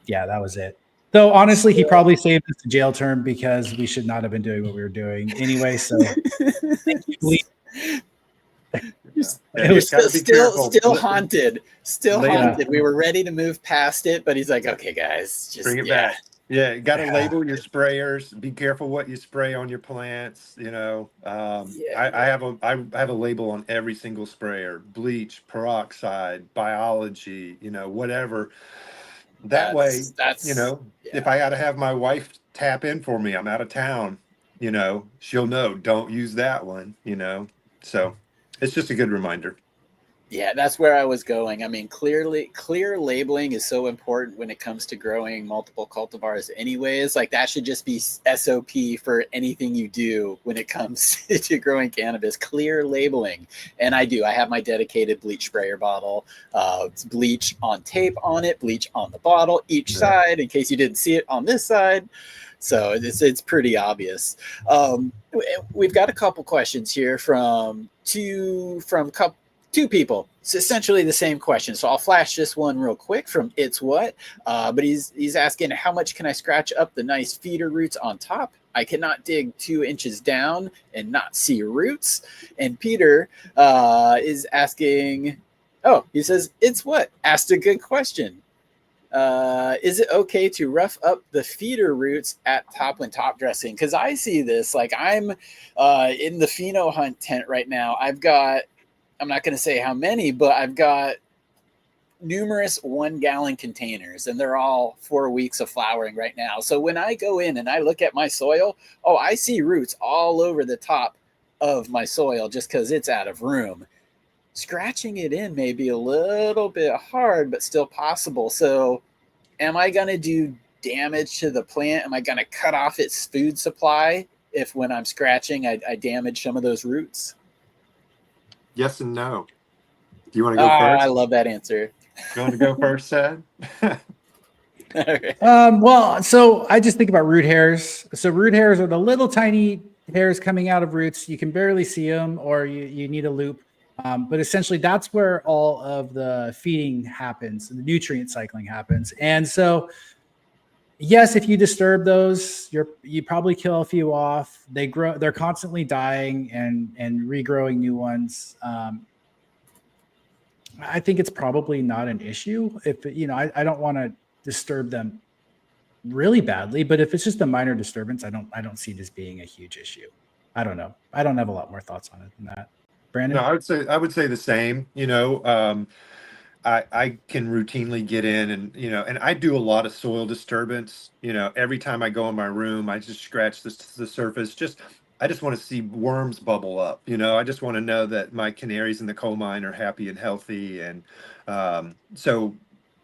yeah, that was it. Though honestly, he probably saved us a jail term because we should not have been doing what we were doing anyway. So it was still haunted. Haunted. We were ready to move past it, but he's like, "Okay, guys, just bring it back." Yeah, got to label your sprayers. Be careful what you spray on your plants. I have a label on every single sprayer: bleach, peroxide, biology. Whatever. That way, if I got to have my wife tap in for me, I'm out of town. She'll know. Don't use that one. So it's just a good reminder. Yeah, that's where I was going. I mean, clear labeling is so important when it comes to growing multiple cultivars anyways. Like that should just be SOP for anything you do when it comes to growing cannabis, clear labeling. And I have my dedicated bleach sprayer bottle. It's bleach on tape on it, bleach on the bottle, each side, in case you didn't see it on this side. So it's pretty obvious. We've got a couple questions here from two people. It's essentially the same question. So I'll flash this one real quick from It's What. But he's asking, how much can I scratch up the nice feeder roots on top? I cannot dig 2 inches down and not see roots. And Peter is asking, he says, It's What? Asked a good question. Is it okay to rough up the feeder roots at top when top dressing? Because I see this, like I'm in the pheno hunt tent right now. I'm not going to say how many, but I've got numerous 1-gallon containers, and they're all 4 weeks of flowering right now. So when I go in and I look at my soil, I see roots all over the top of my soil just because it's out of room. Scratching it in may be a little bit hard, but still possible. So am I going to do damage to the plant? Am I going to cut off its food supply if when I'm scratching, I damage some of those roots? Yes and no. Do you want to go first? I love that answer. You want to go first, Sad? Okay. Well, so I just think about root hairs. So root hairs are the little tiny hairs coming out of roots. You can barely see them, or you need a loop. But essentially, that's where all of the feeding happens, the nutrient cycling happens. And so, yes, if you disturb those, you probably kill a few off. They're constantly dying and regrowing new ones. I think it's probably not an issue. If I don't want to disturb them really badly, but if it's just a minor disturbance, I don't see this being a huge issue. I don't know. I don't have a lot more thoughts on it than that. Brandon? No, I would say the same. I can routinely get in and, and I do a lot of soil disturbance. Every time I go in my room, I just scratch the surface. I just want to see worms bubble up. I just want to know that my canaries in the coal mine are happy and healthy. And so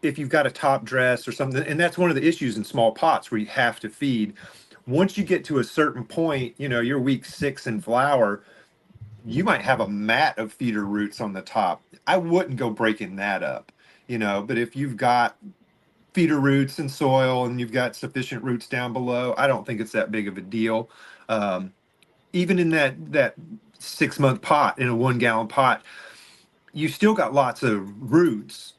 if you've got a top dress or something, and that's one of the issues in small pots where you have to feed. Once you get to a certain point, you're week 6 in flower, you might have a mat of feeder roots on the top. I wouldn't go breaking that up, but if you've got feeder roots and soil and you've got sufficient roots down below, I don't think it's that big of a deal. Even in that 6-month pot, in a 1-gallon pot, you still got lots of roots,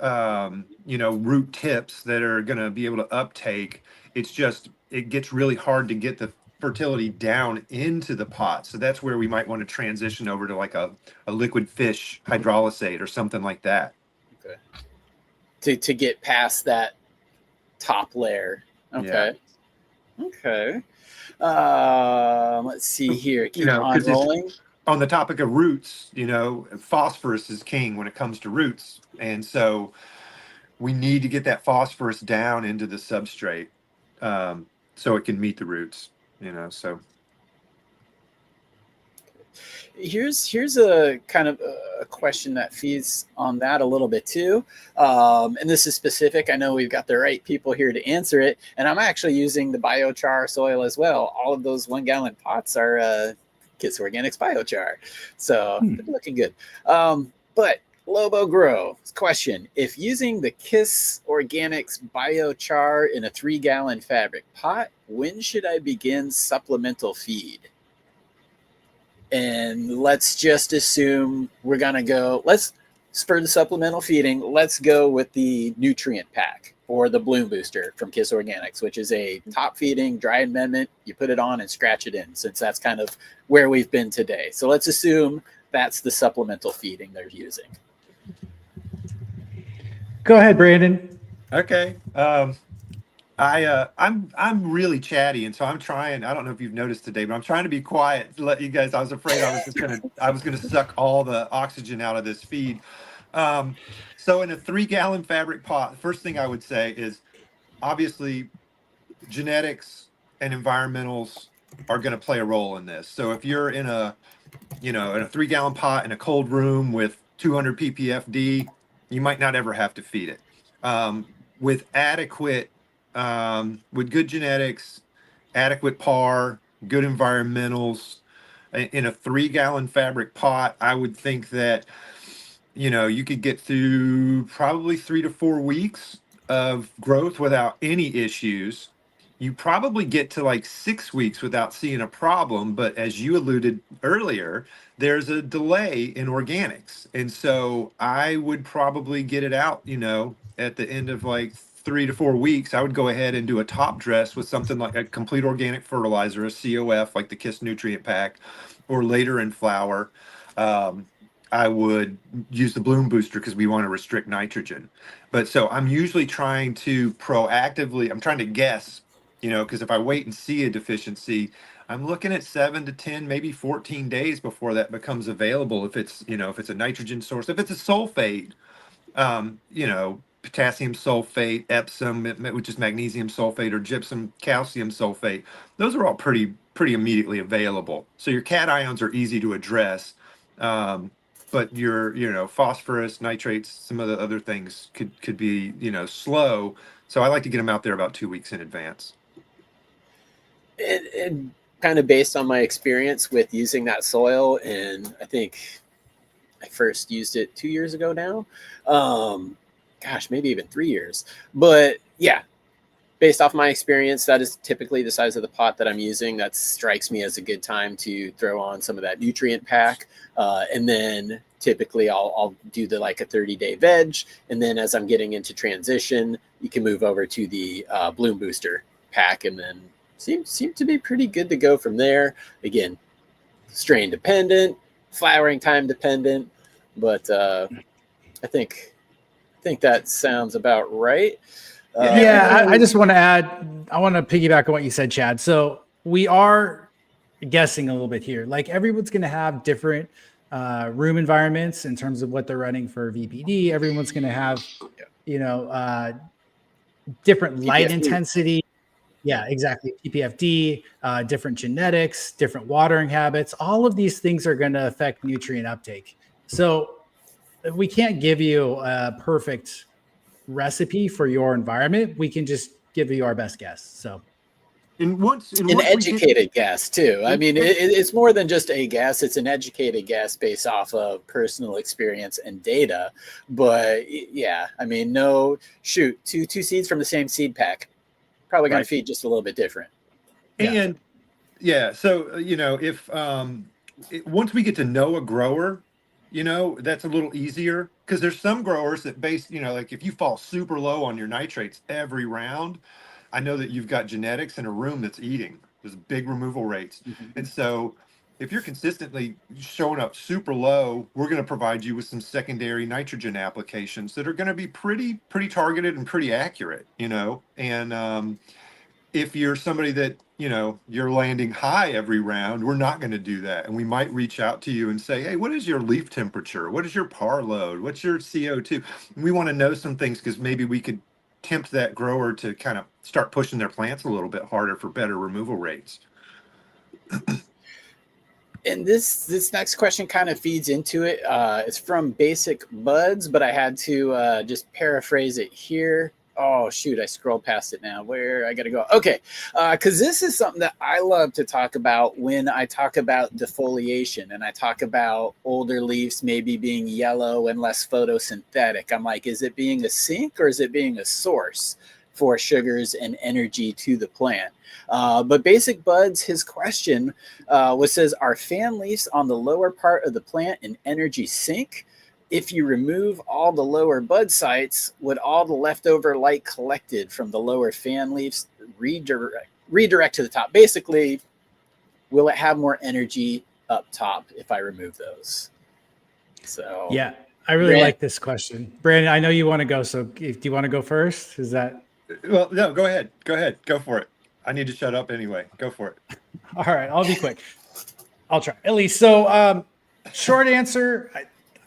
root tips that are going to be able to uptake. It's just, it gets really hard to get the fertility down into the pot. So that's where we might want to transition over to like a liquid fish hydrolysate or something like that. Okay. To get past that top layer. Okay. Yeah. Okay. Let's see here. Keep on rolling. On the topic of roots, phosphorus is king when it comes to roots. And so we need to get that phosphorus down into the substrate so it can meet the roots, so. Here's a kind of a question that feeds on that a little bit too. And this is specific. I know we've got the right people here to answer it. And I'm actually using the biochar soil as well. All of those 1-gallon pots are KIS Organics biochar. So they're looking good. But Lobo Grow question: if using the KIS Organics biochar in a 3-gallon fabric pot, when should I begin supplemental feed? And let's just assume we're going to go, let's spur the supplemental feeding. Let's go with the nutrient pack or the bloom booster from KIS Organics, which is a top feeding dry amendment. You put it on and scratch it in, since that's kind of where we've been today. So let's assume that's the supplemental feeding they're using. Go ahead, Brandon. Okay. I'm really chatty, and so I'm trying. I don't know if you've noticed today, but I'm trying to be quiet to let you guys. I was afraid I was gonna suck all the oxygen out of this feed. So in a 3-gallon fabric pot, the first thing I would say is obviously genetics and environmentals are going to play a role in this. So if you're in a 3-gallon pot in a cold room with 200 ppfd, you might not ever have to feed it. With good genetics, adequate par, good environmentals, in a 3-gallon fabric pot, I would think that, you could get through probably 3 to 4 weeks of growth without any issues. You probably get to like 6 weeks without seeing a problem. But as you alluded earlier, there's a delay in organics. And so I would probably get it out, at the end of like 3 to 4 weeks. I would go ahead and do a top dress with something like a complete organic fertilizer, a COF, like the KIS nutrient pack, or later in flower. I would use the bloom booster because we want to restrict nitrogen. But so I'm usually trying to I'm trying to guess, because if I wait and see a deficiency, I'm looking at 7 to 10, maybe 14 days before that becomes available. If it's, if it's a nitrogen source, if it's a sulfate, potassium sulfate, Epsom, which is magnesium sulfate, or gypsum calcium sulfate, those are all pretty immediately available. So your cations are easy to address. But your phosphorus, nitrates, some of the other things could be, slow. So I like to get them out there about 2 weeks in advance. And kind of based on my experience with using that soil, and I think I first used it 2 years ago now. Maybe even 3 years. But yeah, based off my experience, that is typically the size of the pot that I'm using. That strikes me as a good time to throw on some of that nutrient pack. And then typically I'll do a 30-day veg. And then as I'm getting into transition, you can move over to the bloom booster pack, and then seem to be pretty good to go from there. Again, strain dependent, flowering time dependent, but I think that sounds about right. I just want to add, I want to piggyback on what you said, Chad. So we are guessing a little bit here. Like, everyone's going to have different room environments in terms of what they're running for VPD. Everyone's going to have, different light intensity. Yeah, exactly. PPFD, different genetics, different watering habits. All of these things are going to affect nutrient uptake. So we can't give you a perfect recipe for your environment. We can just give you our best guess. So an educated guess too. I mean, it's more than just a guess. It's an educated guess based off of personal experience and data. But yeah, I mean, two seeds from the same seed pack, probably going to feed just a little bit different. And so if once we get to know a grower, that's a little easier, because there's some growers that like if you fall super low on your nitrates every round, I know that you've got genetics in a room that's eating. There's big removal rates. Mm-hmm. And so if you're consistently showing up super low, we're going to provide you with some secondary nitrogen applications that are going to be pretty targeted and pretty accurate, and if you're somebody that, you're landing high every round, we're not going to do that. And we might reach out to you and say, hey, what is your leaf temperature? What is your par load? What's your CO2? And we want to know some things, because maybe we could tempt that grower to kind of start pushing their plants a little bit harder for better removal rates. And this next question kind of feeds into it. It's from Basic Buds, but I had to just paraphrase it here. Oh, shoot, I scrolled past it now. Where I got to go. Okay, because this is something that I love to talk about when I talk about defoliation and I talk about older leaves maybe being yellow and less photosynthetic. I'm like, is it being a sink or is it being a source for sugars and energy to the plant? But Basic Buds, his question says, are fan leaves on the lower part of the plant an energy sink? If you remove all the lower bud sites, would all the leftover light collected from the lower fan leaves redirect to the top? Basically, will it have more energy up top if I remove those? So yeah, I really like this question. Brandon, I know you want to go. So do you want to go first? Is that? Well, no, go ahead. Go for it. I need to shut up anyway. Go for it. All right, I'll be quick. I'll try at least. So short answer,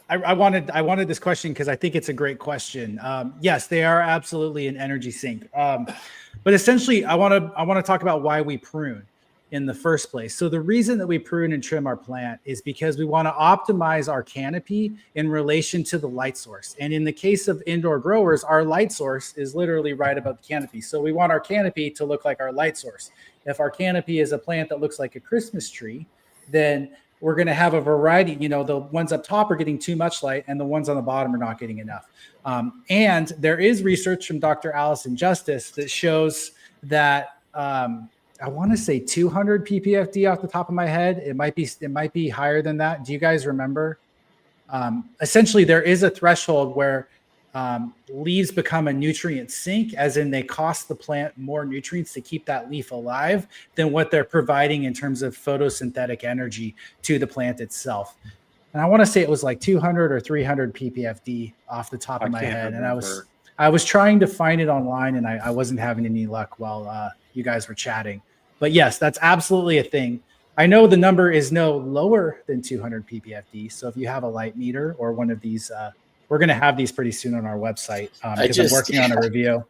I wanted this question because I think it's a great question. Yes, they are absolutely an energy sink. But essentially, I want to talk about why we prune in the first place. So the reason that we prune and trim our plant is because we want to optimize our canopy in relation to the light source. And in the case of indoor growers, our light source is literally right above the canopy. So we want our canopy to look like our light source. If our canopy is a plant that looks like a Christmas tree, then we're going to have a variety. The ones up top are getting too much light and the ones on the bottom are not getting enough. And there is research from Dr. Allison Justice that shows that I want to say 200 ppfd off the top of my head. It might be higher than that. Do you guys remember? Essentially, there is a threshold where leaves become a nutrient sink, as in they cost the plant more nutrients to keep that leaf alive than what they're providing in terms of photosynthetic energy to the plant itself. And I want to say it was like 200 or 300 ppfd off the top of my head. And I was trying to find it online and I wasn't having any luck while you guys were chatting. But yes, that's absolutely a thing. I know the number is no lower than 200 ppfd. So if you have a light meter or one of these, we're going to have these pretty soon on our website because I'm working on a review.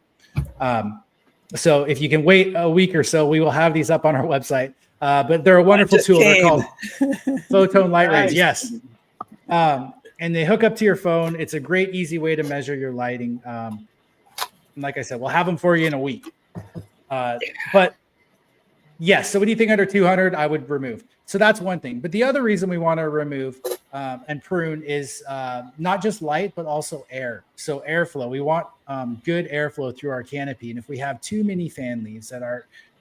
So if you can wait a week or so, we will have these up on our website. But they're a wonderful tool. They're called Photon Light Rays. Yes. And they hook up to your phone. It's a great, easy way to measure your lighting. And like I said, we'll have them for you in a week. But yes, so anything under 200, I would remove. So that's one thing. But the other reason we want to remove and prune is not just light, but also air. So airflow. We want good airflow through our canopy. And if we have too many fan leaves that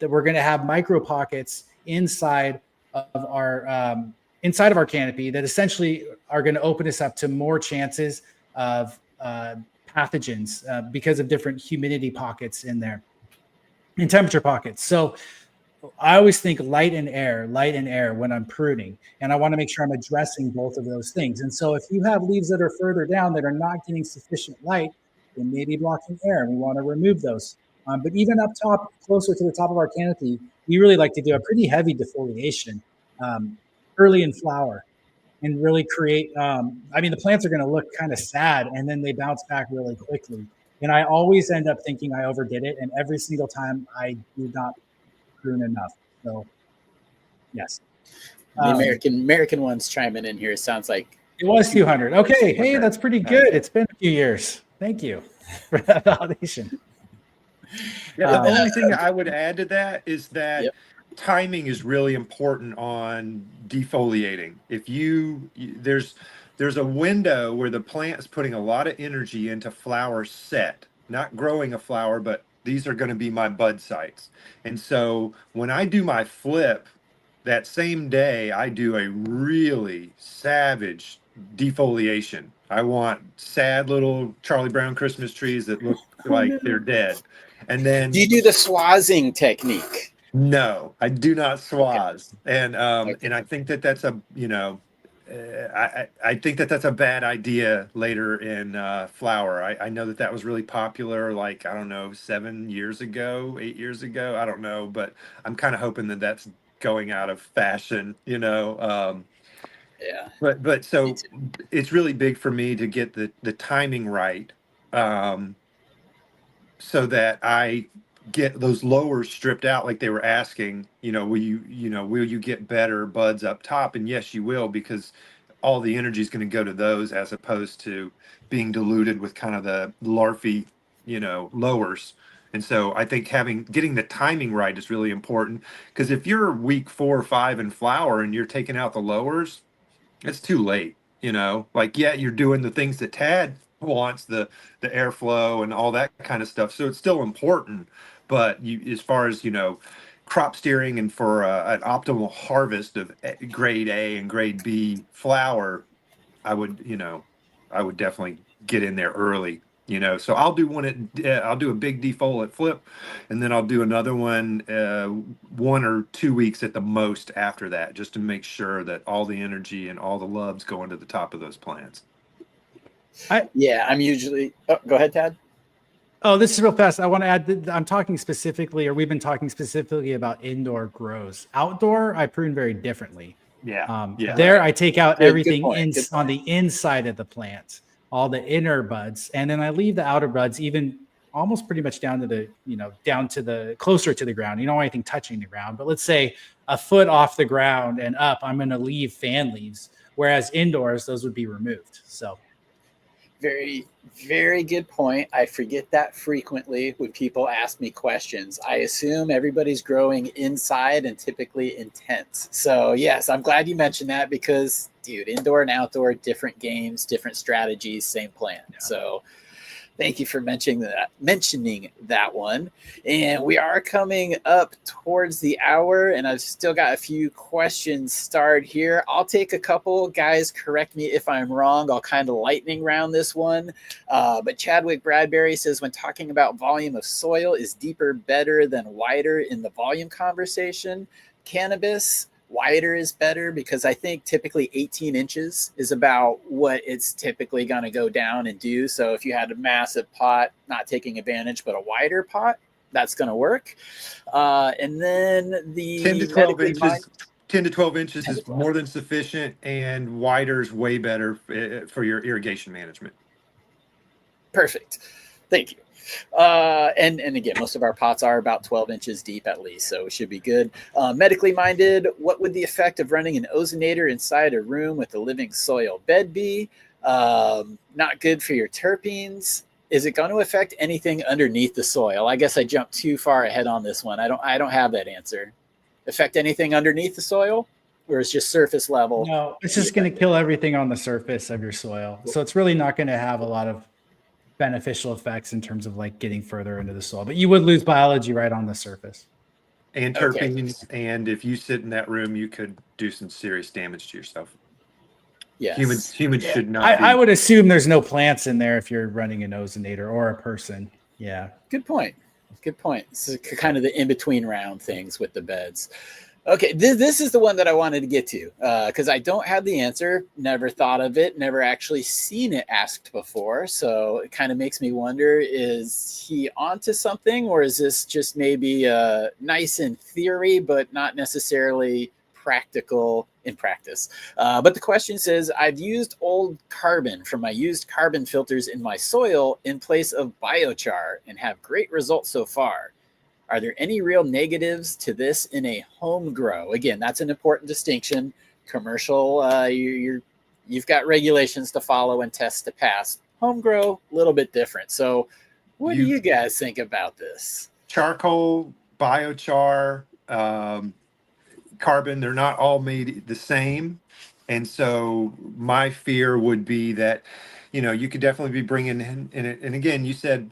we're going to have micro pockets inside of our canopy that essentially are going to open us up to more chances of pathogens because of different humidity pockets in there and temperature pockets. So I always think light and air when I'm pruning, and I want to make sure I'm addressing both of those things. And so if you have leaves that are further down that are not getting sufficient light, they may be blocking air, and we want to remove those. But even up top, closer to the top of our canopy, we really like to do a pretty heavy defoliation early in flower. and really create. I mean, the plants are going to look kind of sad, and then they bounce back really quickly. And I always end up thinking I overdid it, and every single time I do not prune enough. So, yes. The American one's chiming in here. It sounds like it was 200. Okay, hey, that's pretty good. It's been a few years. Thank you for that validation. Yeah, the only thing I would add to that is that timing is really important on defoliating. If there's a window where the plant is putting a lot of energy into flower set, not growing a flower, but these are going to be my bud sites. And so when I do my flip, that same day, I do a really savage defoliation. I want sad little Charlie Brown Christmas trees that look like they're dead. And then, do you do the swazing technique? No, I do not swaz. Okay. And I think that that's a, I think that that's a bad idea later in flower. I know that was really popular, like, I don't know, 7 years ago, 8 years ago. I don't know, but I'm kind of hoping that that's going out of fashion, Yeah. But so it's really big for me to get the timing right, so that I get those lowers stripped out like they were asking, will you get better buds up top? And yes, you will, because all the energy is going to go to those as opposed to being diluted with kind of the larvae, lowers. And so I think getting the timing right is really important, because if you're week 4 or 5 in flower and you're taking out the lowers, it's too late. You're doing the things that Tad wants, the airflow and all that kind of stuff. So it's still important, but as far as crop steering and for an optimal harvest of grade A and grade B flower, I would definitely get in there early. So I'll do I'll do a big defoliate flip, and then I'll do another one 1 or 2 weeks at the most after that, just to make sure that all the energy and all the love's going to the top of those plants. I'm usually. Oh, go ahead, Tad. Oh, this is real fast. I want to add that I'm talking specifically, or we've been talking specifically about indoor grows. Outdoor, I prune very differently. There, I take out everything on the inside of the plant, all the inner buds, and then I leave the outer buds even almost pretty much down to the closer to the ground. You don't want anything touching the ground, but let's say a foot off the ground and up, I'm going to leave fan leaves. Whereas indoors, those would be removed. So. Very, very good point. I forget that frequently when people ask me questions. I assume everybody's growing inside and typically in tents. So yes, I'm glad you mentioned that, because dude, indoor and outdoor, different games, different strategies, same plant. Yeah. So thank you for mentioning that one. And we are coming up towards the hour, and I've still got a few questions starred here. I'll take a couple. Guys, correct me if I'm wrong. I'll kind of lightning round this one. But Chadwick Bradbury says, when talking about volume of soil, is deeper better than wider in the volume conversation? Cannabis, wider is better, because I think typically 18 inches is about what it's typically going to go down and do. So if you had a massive pot, not taking advantage, but a wider pot, that's going to work. And then the 10 to 12 inches. 10 to 12 inches is more than sufficient, and wider is way better for your irrigation management. Perfect. Thank you. And again, most of our pots are about 12 inches deep at least, so it should be good. Medically minded, what would the effect of running an ozonator inside a room with a living soil bed be? Not good for your terpenes. Is it going to affect anything underneath the soil? I guess I jumped too far ahead on this one. I don't have that answer. Affect anything underneath the soil, or is just surface level? No, it's just going to kill everything on the surface of your soil. So it's really not going to have a lot of beneficial effects in terms of like getting further into the soil, but you would lose biology right on the surface. And terpenes, and if you sit in that room, you could do some serious damage to yourself. Yes. Humans should not. I would assume there's no plants in there if you're running an ozonator or a person. Yeah. Good point. It's kind of the in-between round things with the beds. Okay, this is the one that I wanted to get to, because I don't have the answer, never thought of it, never actually seen it asked before. So it kind of makes me wonder, is he onto something, or is this just maybe nice in theory, but not necessarily practical in practice. But the question says, I've used old carbon from my used carbon filters in my soil in place of biochar and have great results so far. Are there any real negatives to this in a home grow? Again, that's an important distinction. Commercial, you've got regulations to follow and tests to pass. Home grow, a little bit different. So what do you guys think about this? Charcoal, biochar, carbon, they're not all made the same. And so my fear would be that, you could definitely be bringing in it. And again, you said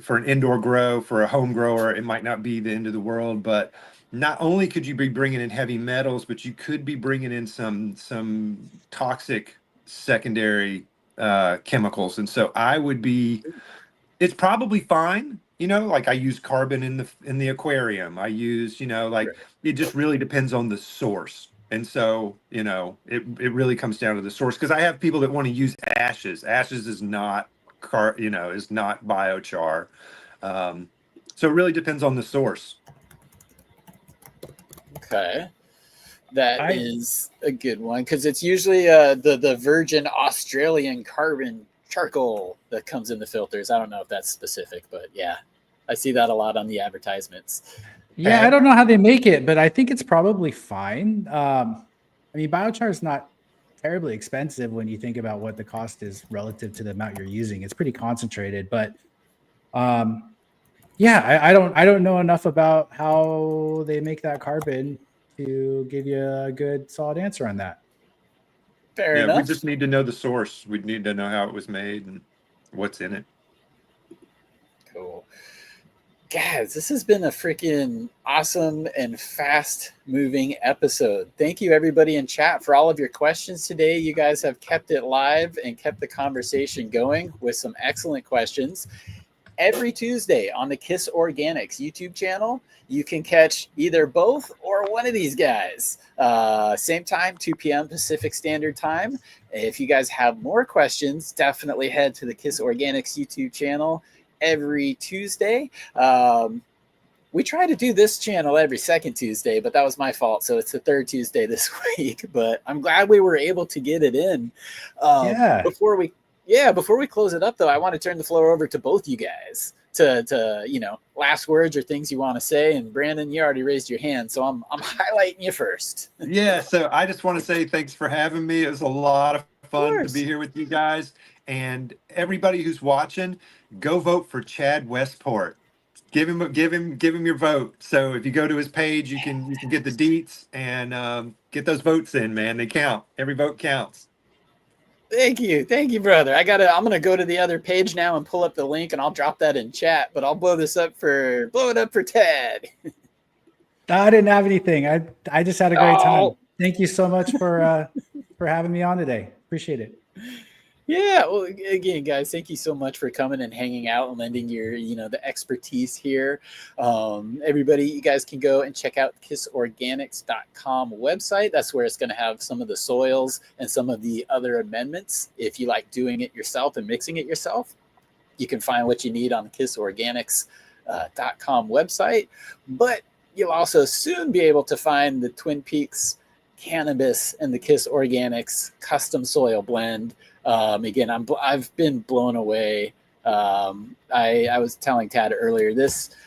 for an indoor grow, for a home grower, it might not be the end of the world, but not only could you be bringing in heavy metals, but you could be bringing in some toxic secondary chemicals. And so it's probably fine. Like I use carbon in the aquarium. I use, it just really depends on the source. And so, it really comes down to the source, because I have people that want to use ashes. Ashes is not is not biochar. So it really depends on the source. Okay. That is a good one, because it's usually the virgin Australian carbon charcoal that comes in the filters. I don't know if that's specific, but yeah, I see that a lot on the advertisements. Yeah, I don't know how they make it, but I think it's probably fine. I mean, biochar is not terribly expensive when you think about what the cost is relative to the amount you're using. It's pretty concentrated, but yeah, I don't know enough about how they make that carbon to give you a good solid answer on that. Fair enough. We just need to know the source. We need to know how it was made and what's in it. Cool. Guys, this has been a freaking awesome and fast moving episode. Thank you everybody in chat for all of your questions today. You guys have kept it live and kept the conversation going with some excellent questions. Every Tuesday on the KIS Organics YouTube channel, you can catch either both or one of these guys. Same time, 2 p.m. Pacific Standard Time. If you guys have more questions, definitely head to the KIS Organics YouTube channel every Tuesday. We try to do this channel every second Tuesday, but that was my fault. So it's the third Tuesday this week, but I'm glad we were able to get it in. Before we close it up though, I want to turn the floor over to both you guys to last words or things you want to say. And Brandon, you already raised your hand, so I'm highlighting you first. Yeah, so I just want to say thanks for having me. It was a lot of fun to be here with you guys. And everybody who's watching, go vote for Chad Westport. Give him your vote. So if you go to his page, you can get the deets and get those votes in, man. They count. Every vote counts. Thank you, brother. I'm gonna go to the other page now and pull up the link, and I'll drop that in chat. But I'll blow it up for Ted. I didn't have anything. I just had a great time. Thank you so much for having me on today. Appreciate it. Yeah, well, again, guys, thank you so much for coming and hanging out and lending your, the expertise here. Everybody, you guys can go and check out kisorganics.com website. That's where it's going to have some of the soils and some of the other amendments. If you like doing it yourself and mixing it yourself, you can find what you need on the kisorganics.com website. But you'll also soon be able to find the Twin Peaks Cannabis and the KIS Organics custom soil blend. Again, I've been blown away. I was telling Tad earlier,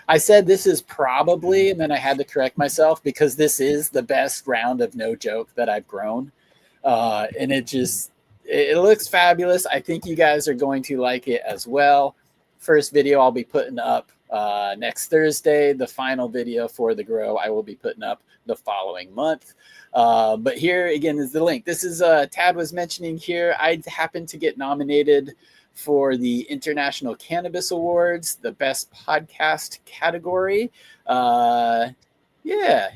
I said this is probably, and then I had to correct myself because this is the best round of no joke that I've grown. And it looks fabulous. I think you guys are going to like it as well. First video I'll be putting up next Thursday. The final video for the grow I will be putting up the following month. But here again is the link. This is Tad was mentioning here. I happened to get nominated for the International Cannabis Awards, the best podcast category. Yeah,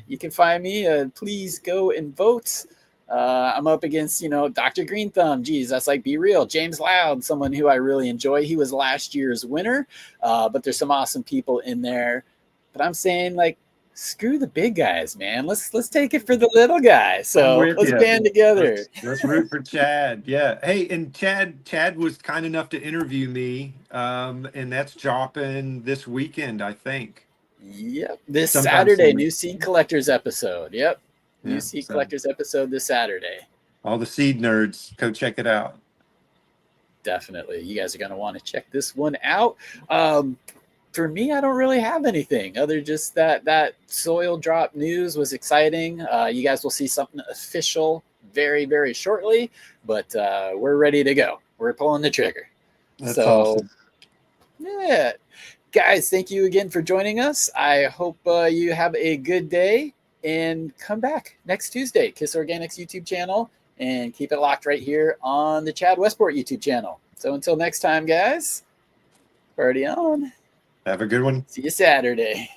you can find me. Please go and vote. I'm up against, Dr. Green Thumb. Geez, that's like Be Real. James Loud, someone who I really enjoy. He was last year's winner, but there's some awesome people in there. But I'm saying, screw the big guys, man. Let's take it for the little guys. So let's band together. Let's root for Chad. Yeah. Hey, and Chad was kind enough to interview me, and that's dropping this weekend, I think. Yep. This Saturday, new Seed Collectors episode. Yep. New Seed Collectors episode this Saturday. All the seed nerds, go check it out. Definitely. You guys are going to want to check this one out. For me, I don't really have anything other just that soil drop news was exciting. You guys will see something official very, very shortly, but we're ready to go. We're pulling the trigger. That's awesome. Yeah. Guys, thank you again for joining us. I hope you have a good day and come back next Tuesday, KIS Organics YouTube channel, and keep it locked right here on the Chad Westport YouTube channel. So until next time, guys, party on. Have a good one. See you Saturday.